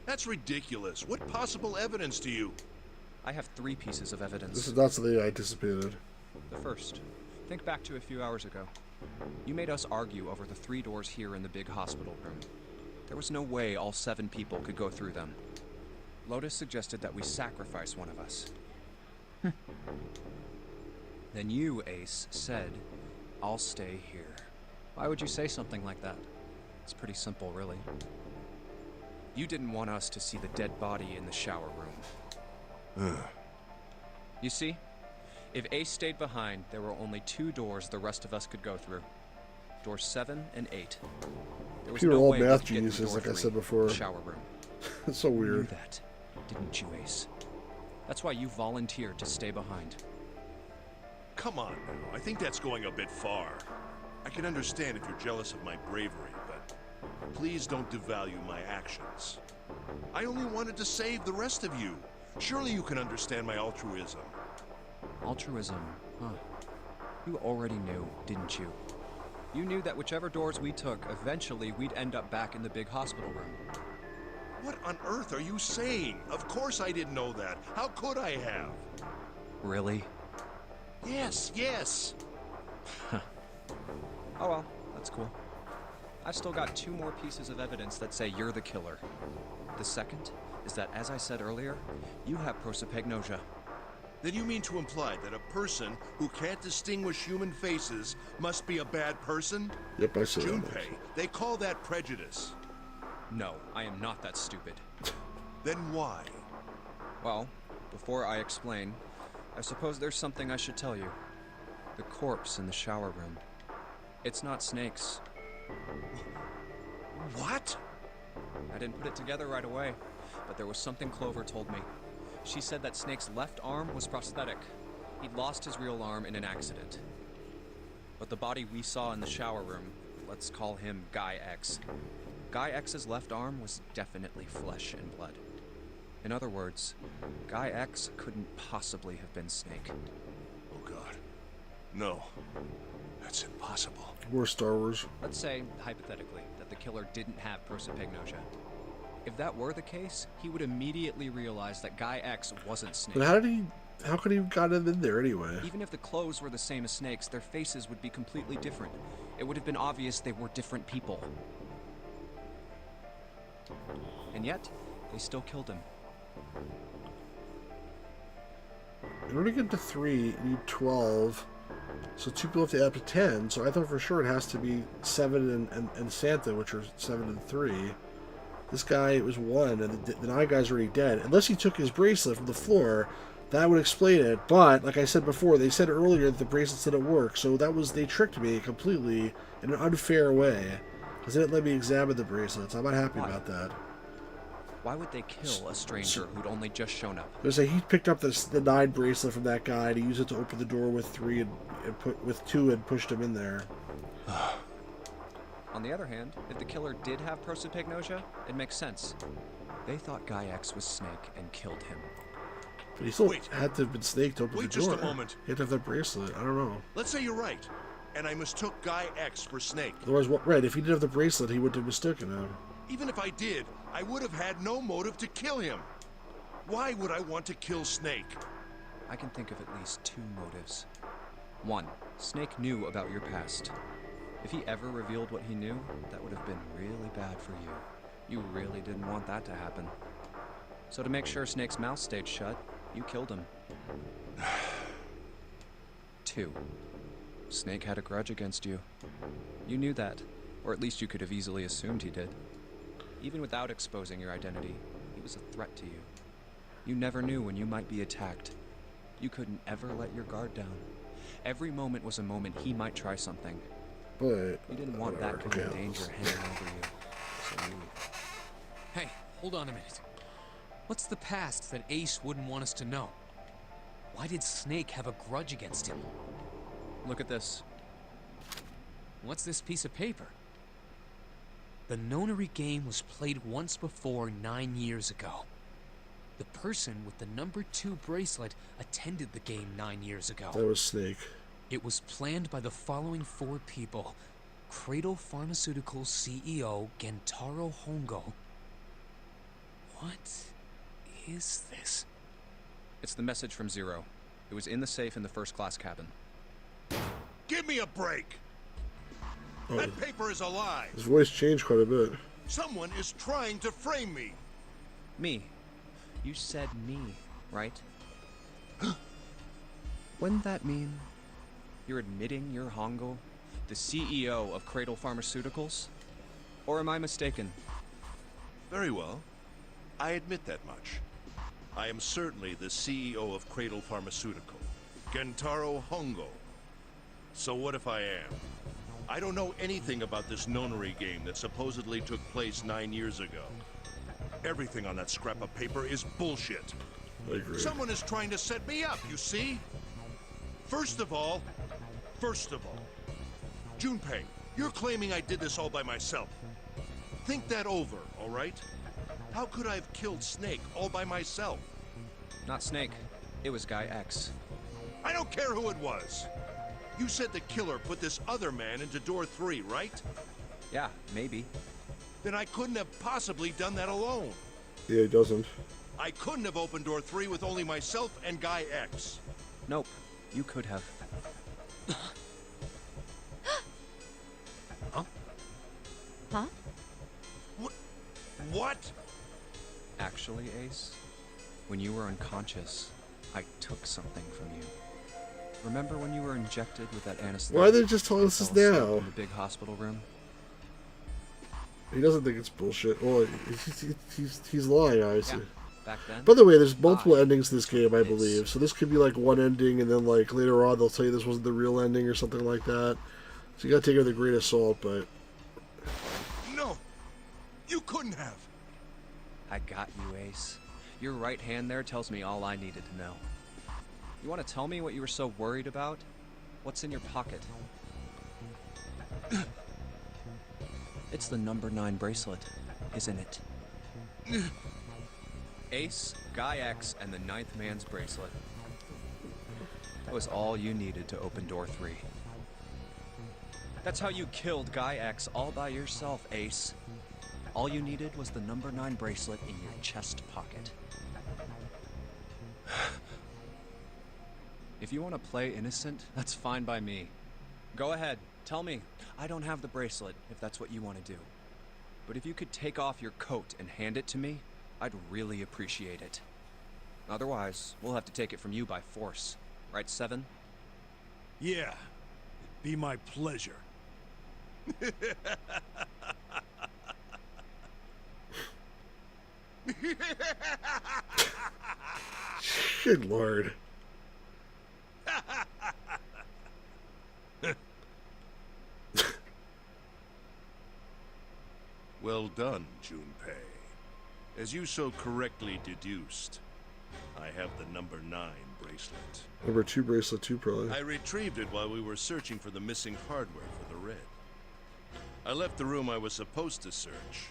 E: That's ridiculous. What possible evidence do you...
F: I have 3 pieces of evidence.
A: This is not something I anticipated.
F: The first, think back to a few hours ago. You made us argue over the 3 doors here in the big hospital room. There was no way all 7 people could go through them. Lotus suggested that we sacrifice one of us. Then you, Ace, said, I'll stay here. Why would you say something like that? It's pretty simple, really. You didn't want us to see the dead body in the shower room. You see? If Ace stayed behind, there were only 2 doors the rest of us could go through. Doors 7 and 8. There was
A: People are
F: no
A: all
F: way we
A: math
F: could get through
A: geniuses,
F: door
A: like I
F: 3,
A: said before.
F: the shower room.
A: It's so
F: You knew
A: weird.
F: that, didn't you, Ace? That's why you volunteered to stay behind.
E: Come on now. I think that's going a bit far. I can understand if you're jealous of my bravery, but please don't devalue my actions. I only wanted to save the rest of you. Surely you can understand my altruism.
F: Altruism, huh? You already knew, didn't you? You knew that whichever doors we took, eventually we'd end up back in the big hospital room.
E: What on earth are you saying? Of course I didn't know that. How could I have?
F: Really?
E: Yes.
F: Oh well, that's cool. I've still got 2 more pieces of evidence that say you're the killer. The second is that, as I said earlier, you have prosopagnosia.
E: Then you mean to imply that a person who can't distinguish human faces must be a bad person?
A: Yep, I see that.
E: Junpei, they call that prejudice.
F: No, I am not that stupid.
E: Then why?
F: Well, before I explain, I suppose there's something I should tell you. The corpse in the shower room. It's not Snake's.
E: What?
F: I didn't put it together right away, but there was something Clover told me. She said that Snake's left arm was prosthetic. He'd lost his real arm in an accident. But the body we saw in the shower room, let's call him Guy X. Guy X's left arm was definitely flesh and blood. In other words, Guy X couldn't possibly have been Snake.
E: Oh God. No. That's impossible.
A: More Star Wars.
F: Let's say, hypothetically, that the killer didn't have prosopagnosia. If that were the case, he would immediately realize that Guy X wasn't Snake.
A: But how could he have gotten him in there anyway?
F: Even if the clothes were the same as Snake's, their faces would be completely different. It would have been obvious they were different people. And yet, they still killed him.
A: In order to get to 3, you need 12. So 2 people have to add up to 10. So I thought for sure it has to be 7 and Santa, which are 7 and 3. This guy was 1, and the 9 guy's already dead. Unless he took his bracelet from the floor, that would explain it. But, like I said before, they said earlier that the bracelets didn't work. So they tricked me completely in an unfair way. Because they didn't let me examine the bracelets. I'm not happy about that.
F: Why would they kill a stranger who'd only just shown up?
A: There's he picked up the 9 bracelet from that guy, and he used it to open the door with 3 and put with 2 and pushed him in there.
F: On the other hand, if the killer did have prosopagnosia, it makes sense. They thought Guy X was Snake and killed him.
A: But he still had to have been Snake to open the door.
E: Wait just a moment.
A: He had to have that bracelet. I don't know.
E: Let's say you're right, and I mistook Guy X for Snake.
A: Otherwise, right, if he did have the bracelet, he wouldn't have mistaken him.
E: Even if I did, I would have had no motive to kill him. Why would I want to kill Snake?
F: I can think of at least 2 motives. 1, Snake knew about your past. If he ever revealed what he knew, that would have been really bad for you. You really didn't want that to happen. So to make sure Snake's mouth stayed shut, you killed him. 2, Snake had a grudge against you. You knew that, or at least you could have easily assumed he did. Even without exposing your identity, he was a threat to you. You never knew when you might be attacked. You couldn't ever let your guard down. Every moment was a moment he might try something.
A: But
F: You didn't want that kind of danger hanging over you. So you...
B: Hey, hold on a minute. What's the past that Ace wouldn't want us to know? Why did Snake have a grudge against him?
F: Look at this.
B: What's this piece of paper? The nonary game was played once before 9 years ago. The person with the number 2 bracelet attended the game 9 years ago.
A: that was Snake.
B: It was planned by the following 4 people. Cradle Pharmaceuticals CEO Gentaro Hongo. What is this?
F: It's the message from Zero. It was in the safe in the first class cabin.
E: Give me a break!
A: Oh,
E: That paper is a lie!
A: his voice changed quite a bit.
E: Someone is trying to frame me!
F: Me. You said me, right? Wouldn't that mean you're admitting you're Hongo, the CEO of Cradle Pharmaceuticals? Or am I mistaken?
E: Very well. I admit that much. I am certainly the CEO of Cradle Pharmaceutical, Gentaro Hongo. So what if I am? I don't know anything about this nonary game that supposedly took place 9 years ago. Everything on that scrap of paper is bullshit.
A: I agree.
E: Someone is trying to set me up, you see? First of all, Junpei, you're claiming I did this all by myself. Think that over, all right? How could I have killed Snake all by myself?
F: Not Snake. It was Guy X.
E: I don't care who it was. You said the killer put this other man into door 3, right?
F: Yeah, maybe.
E: Then I couldn't have possibly done that alone.
A: Yeah, he doesn't.
E: I couldn't have opened door 3 with only myself and Guy X.
F: Nope. You could have.
H: Huh?
E: What?
F: Actually, Ace, when you were unconscious, I took something from you. Remember when you were injected with that anesthetic?
A: Why are they just telling us this
F: Fell asleep
A: now?
F: in the big hospital room?
A: He doesn't think it's bullshit. Well, he's lying, obviously.
F: Yeah, back then.
A: By the way, there's multiple endings to this
F: took
A: game, I
F: Ace.
A: believe. So this could be like one ending, and then like later on they'll tell you this wasn't the real ending or something like that. So you gotta take it with a grain of salt, but...
E: No! You couldn't have!
F: I got you, Ace. Your right hand there tells me all I needed to know. You want to tell me what you were so worried about? What's in your pocket? It's the number 9 bracelet, isn't it? Ace, Guy X, and the 9th man's bracelet. That was all you needed to open door 3. That's how you killed Guy X all by yourself, Ace. All you needed was the number 9 bracelet in your chest pocket. If you want to play innocent, that's fine by me. Go ahead, tell me. I don't have the bracelet, if that's what you want to do. But if you could take off your coat and hand it to me, I'd really appreciate it. Otherwise, we'll have to take it from you by force. Right, Seven?
G: Yeah. It'd be my pleasure.
A: Good lord.
E: Well done, Junpei. As you so correctly deduced, I have the number 9 bracelet.
A: Number 2 bracelet too, probably.
E: I retrieved it while we were searching for the missing hardware for the red. I left the room I was supposed to search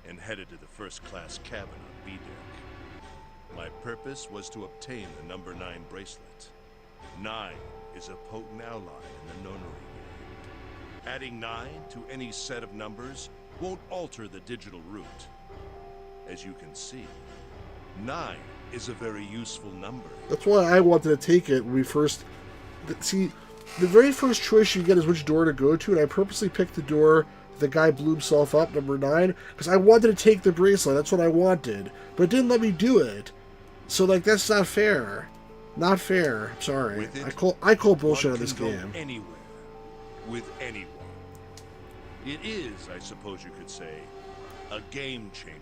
E: and headed to the first-class cabin on B deck. My purpose was to obtain the number 9 bracelet. 9 is a potent ally in the nonary game. Adding 9 to any set of numbers won't alter the digital root. As you can see, 9 is a very useful number.
A: That's why I wanted to take it when we first... See, the very first choice you get is which door to go to, and I purposely picked the door the guy blew himself up, number 9, because I wanted to take the bracelet. That's what I wanted. But it didn't let me do it. So, like, that's not fair. Not fair. I'm sorry. I call bullshit on this game.
E: Anywhere. With anyone. It is, I suppose you could say, a game changer.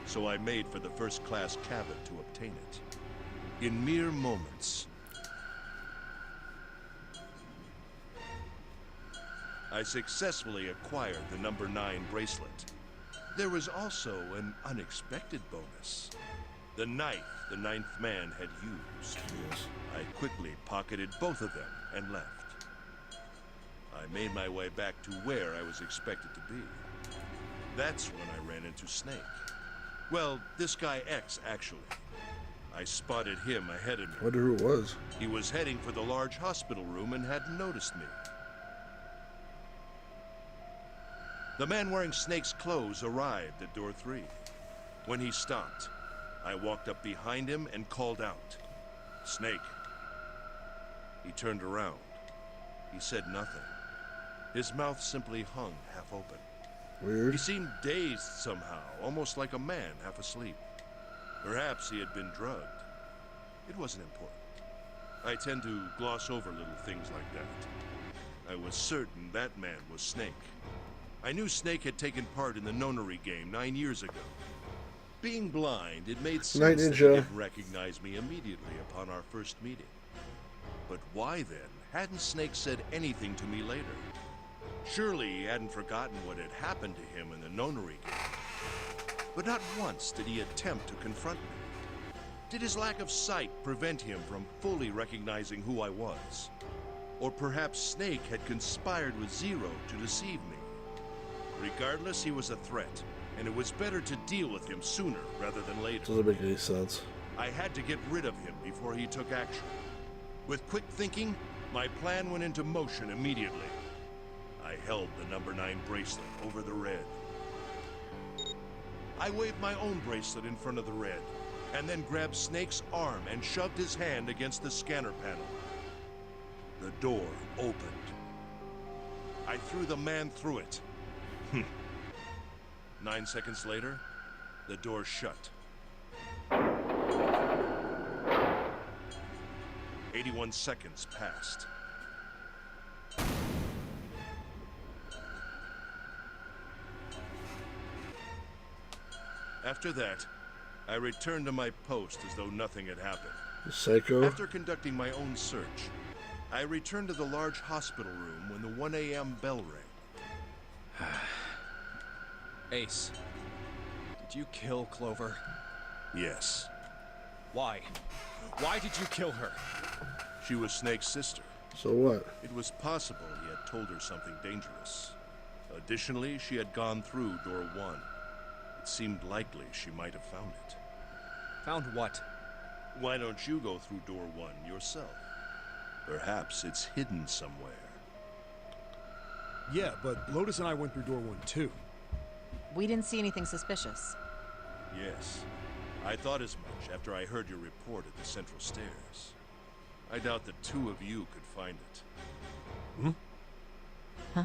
E: So I made for the first-class cabin to obtain it. In mere moments, I successfully acquired the number 9 bracelet. There was also an unexpected bonus. The knife the 9th man had used. I quickly pocketed both of them and left. I made my way back to where I was expected to be. That's when I ran into Snake. Well, this guy X, actually. I spotted him ahead of me.
A: I wonder who it was.
E: He was heading for the large hospital room and hadn't noticed me. The man wearing Snake's clothes arrived at door 3. When he stopped, I walked up behind him and called out, "Snake." He turned around. He said nothing. His mouth simply hung half open.
A: Weird.
E: He seemed dazed somehow, almost like a man half asleep. Perhaps he had been drugged. It wasn't important. I tend to gloss over little things like that. I was certain that man was Snake. I knew Snake had taken part in the nonary game 9 years ago. Being blind, it made sense
A: Night
E: that he
A: Ninja.
E: didn't recognize me immediately upon our first meeting. But why then hadn't Snake said anything to me later? Surely he hadn't forgotten what had happened to him in the nonary game. But not once did he attempt to confront me. Did his lack of sight prevent him from fully recognizing who I was? Or perhaps Snake had conspired with Zero to deceive me? Regardless, he was a threat, and it was better to deal with him sooner rather than later.
A: Doesn't make any sense.
E: I had to get rid of him before he took action. With quick thinking, my plan went into motion immediately. I held the number 9 bracelet over the red. I waved my own bracelet in front of the red, and then grabbed Snake's arm and shoved his hand against the scanner panel. The door opened. I threw the man through it. 9 seconds later, the door shut. 81 seconds passed. After that, I returned to my post as though nothing had happened.
A: Psycho.
E: After conducting my own search, I returned to the large hospital room when the 1 a.m. bell rang.
F: Ace, did you kill Clover?
E: Yes,
F: Why? Why did you kill her?
E: she was Snake's sister.
A: So what?
E: It was possible he had told her something dangerous. Additionally, she had gone through door 1. It seemed likely she might have found it.
F: Found what?
E: Why don't you go through door 1 yourself? Perhaps it's hidden somewhere.
G: Yeah, but Lotus and I went through door 1 too.
H: We didn't see anything suspicious.
E: Yes, I thought as much after I heard your report at the central stairs. I doubt that 2 of you could find it.
G: Hmm?
H: Huh?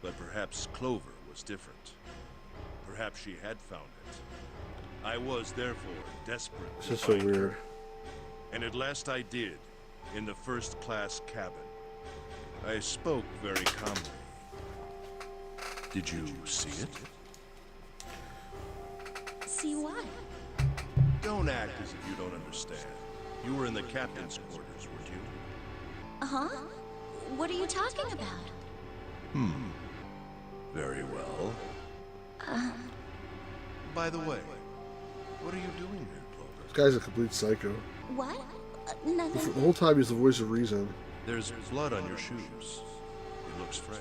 E: But perhaps Clover was different. Perhaps she had found it. I was, therefore, desperate
A: This
E: to
A: is so
E: find her.
A: weird.
E: And at last I did, in the first-class cabin. I spoke very calmly. Did you see it?
I: See what?
E: Don't act as if you don't understand. You were in the captain's quarters, weren't you?
I: Uh-huh. What are you talking about?
E: Very well. By the way, what are you doing here, Clover?
A: This guy's a complete psycho.
I: What?
A: The
I: Nothing.
A: whole time he's the voice of reason.
E: There's blood on your shoes. It looks fresh.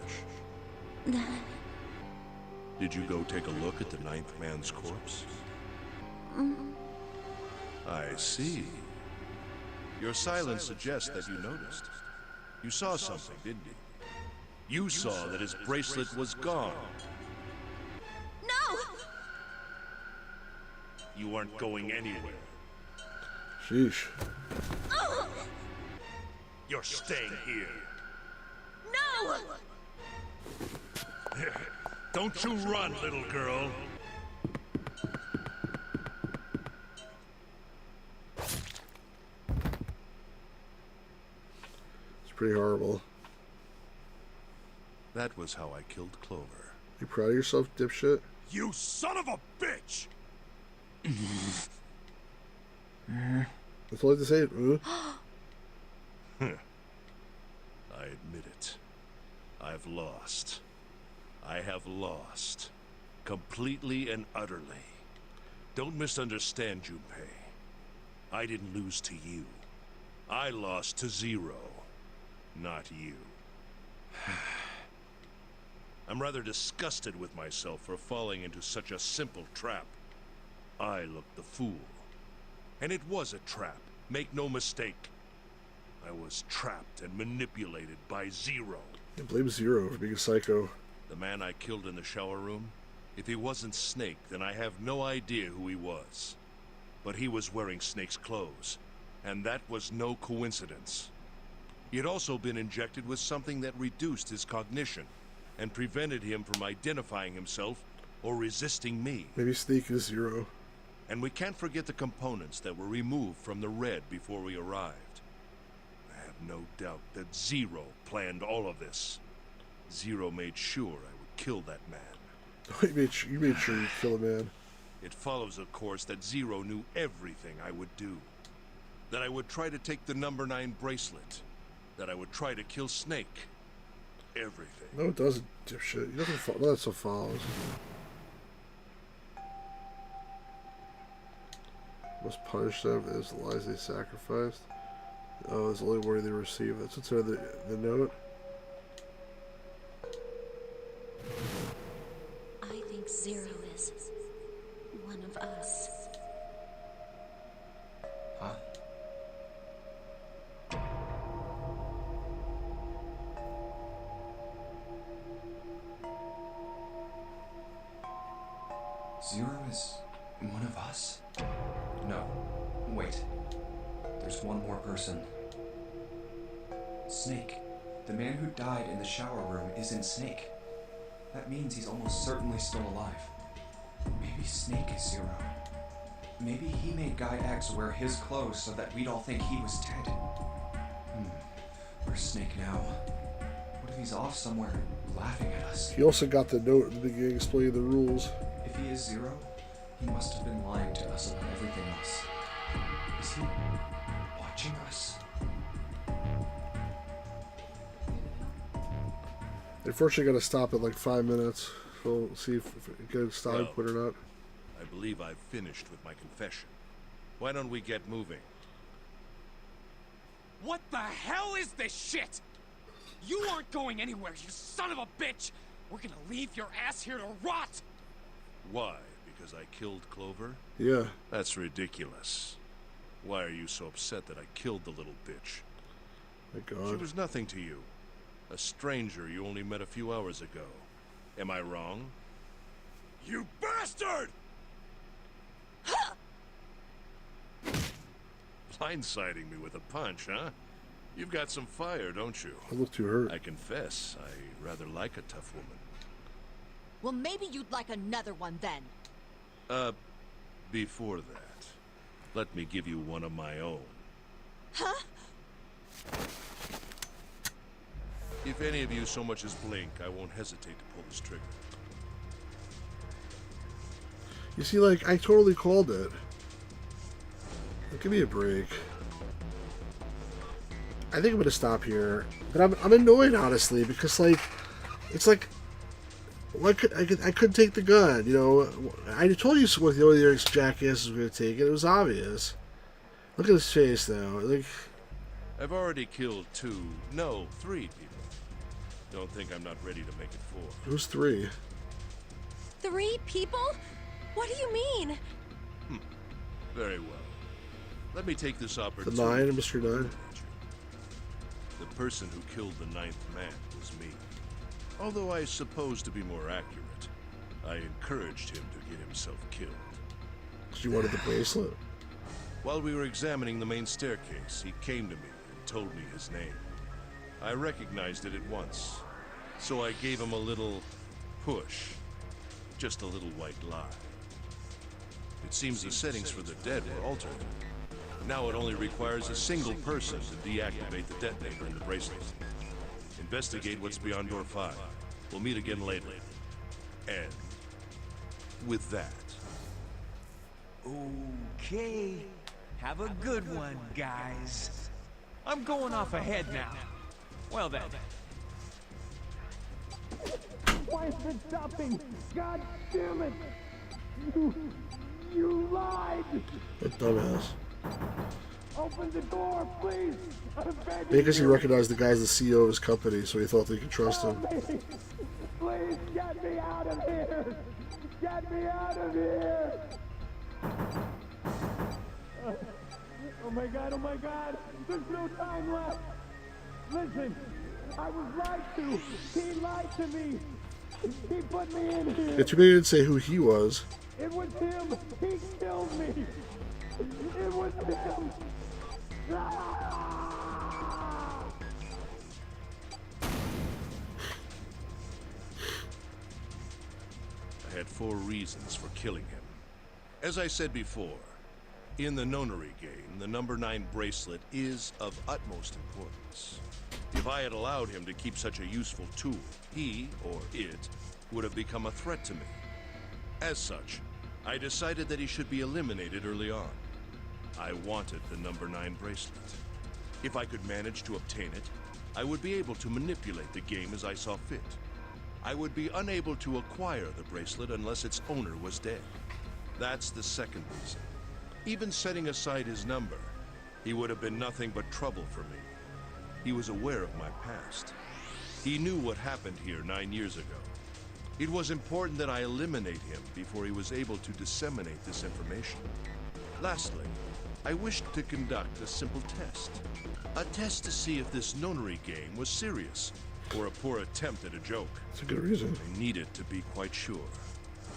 E: Did you go take a look at the 9th man's corpse? I see. Your silence suggests that you noticed. You saw something, didn't you? You saw that his bracelet was gone.
I: No!
E: You aren't going anywhere.
A: Sheesh.
E: You're staying here.
I: No!
E: Don't you run, little girl.
A: It's pretty horrible.
E: That was how I killed Clover.
A: You proud of yourself, dipshit?
G: You son of a bitch!
A: That's all I have to say.
E: I admit it. I've lost. I have lost. Completely and utterly. Don't misunderstand, Junpei. I didn't lose to you. I lost to Zero. Not you. I'm rather disgusted with myself for falling into such a simple trap. I looked the fool. And it was a trap. Make no mistake. I was trapped and manipulated by Zero.
A: I blame Zero for being a psycho.
E: The man I killed in the shower room? If he wasn't Snake, then I have no idea who he was. But he was wearing Snake's clothes, and that was no coincidence. He had also been injected with something that reduced his cognition and prevented him from identifying himself or resisting me.
A: Maybe Snake is Zero.
E: And we can't forget the components that were removed from the red before we arrived. I have no doubt that Zero planned all of this. Zero made sure I would kill that man.
A: You made sure you kill a man.
E: It follows, of course, that Zero knew everything I would do. That I would try to take the number 9 bracelet. That I would try to kill Snake. Everything.
A: No, it doesn't, dipshit. He doesn't follow. That's what follows. Must punish them as the lies they sacrificed. Oh, that's the only warning they receive. That's what's in the note.
I: I think Zero is one of us.
F: Huh? Zero is one of us? No. Wait. There's one more person. Snake. The man who died in the shower room isn't Snake. That means he's almost certainly still alive. Maybe Snake is Zero.
C: Maybe he made Guy X wear his clothes so that we'd all think he was dead. Where's Snake now? What if he's off somewhere laughing at us?
A: He also got the note at the beginning explaining the rules.
C: If he is Zero, he must have been lying to us about everything else. Is he watching us?
A: Unfortunately, got to stop at like 5 minutes. So we'll see if it gets time put or not.
E: I believe I've finished with my confession. Why don't we get moving?
B: What the hell is this shit? You aren't going anywhere, you son of a bitch! We're gonna leave your ass here to rot!
E: Why? Because I killed Clover?
A: Yeah.
E: That's ridiculous. Why are you so upset that I killed the little bitch?
A: My
E: She
A: God.
E: was nothing to you. A stranger you only met a few hours ago. Am I wrong? You bastard! Blindsiding me with a punch, huh? You've got some fire, don't you?
A: I look too hurt.
E: I confess, I rather like a tough woman.
H: Well, maybe you'd like another one then.
E: Before that, let me give you one of my own.
H: Huh?
E: If any of you so much as blink, I won't hesitate to pull this trigger.
A: You see, like, I totally called it. Give me a break. I think I'm gonna stop here, but I'm annoyed, honestly, because like, it's like, I couldn't take the gun, you know. I told you what the other jackass was gonna take it. It was obvious. Look at his face now. Like,
E: I've already killed 3 people. Don't think I'm not ready to make it 4.
A: who's 3?
D: 3 people? What do you mean?
E: Very well. Let me take this
A: The
E: opportunity.
A: 9, Mr. 9.
E: The person who killed the 9th man was me. Although I suppose to be more accurate, I encouraged him to get himself killed.
A: She wanted the bracelet.
E: While we were examining the main staircase, he came to me and told me his name. I recognized it at once, so I gave him a little push. Just a little white lie. It seems the settings for the dead were altered. Now it only requires a single person to deactivate the detonator in the bracelet. Investigate what's beyond door 5. We'll meet again later. And with that,
J: Okay. Have a good one, guys. I'm going off ahead now. Well then.
K: Why is it stopping? God damn it! You lied!
A: That dumbass.
K: Open the door, please!
A: Because he recognized the guy's the CEO of his company, so he thought they could trust him.
K: Please get me out of here! Get me out of here! Oh my god, oh my god! There's no time left! Listen, I was lied to! He lied to me! He put me in here!
A: Yeah, too bad he didn't say who he was.
K: It was him! He killed me! It was him! Ah!
E: I had 4 reasons for killing him. As I said before, in the nonary game, the number 9 bracelet is of utmost importance. If I had allowed him to keep such a useful tool, he, or it, would have become a threat to me. As such, I decided that he should be eliminated early on. I wanted the number 9 bracelet. If I could manage to obtain it, I would be able to manipulate the game as I saw fit. I would be unable to acquire the bracelet unless its owner was dead. That's the second reason. Even setting aside his number, he would have been nothing but trouble for me. He was aware of my past. He knew what happened here 9 years ago. It was important that I eliminate him before he was able to disseminate this information. Lastly, I wished to conduct a simple test. A test to see if this nonary game was serious, or a poor attempt at a joke.
A: That's a good reason.
E: I needed to be quite sure.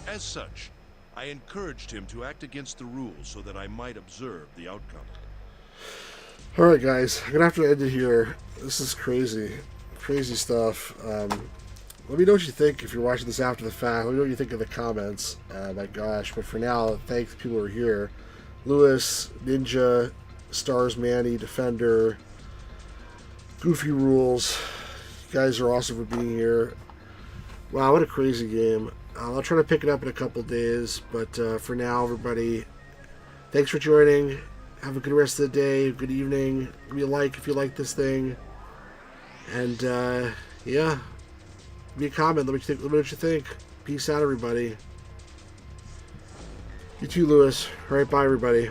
E: As such, I encouraged him to act against the rules so that I might observe the outcome.
A: Alright guys, I'm gonna have to end it here. This is crazy. Crazy stuff. Let me know what you think if you're watching this after the fact. Let me know what you think in the comments. My gosh. But for now, thanks to people who are here. Lewis, Ninja, Stars, Manny, Defender, Goofy Rules. You guys are awesome for being here. Wow, what a crazy game. I'll try to pick it up in a couple days, but for now, everybody, thanks for joining. Have a good rest of the day, good evening. Give me a like if you like this thing. And, yeah, give me a comment. Let me what you think. Peace out, everybody. You too, Lewis. All right, bye, everybody.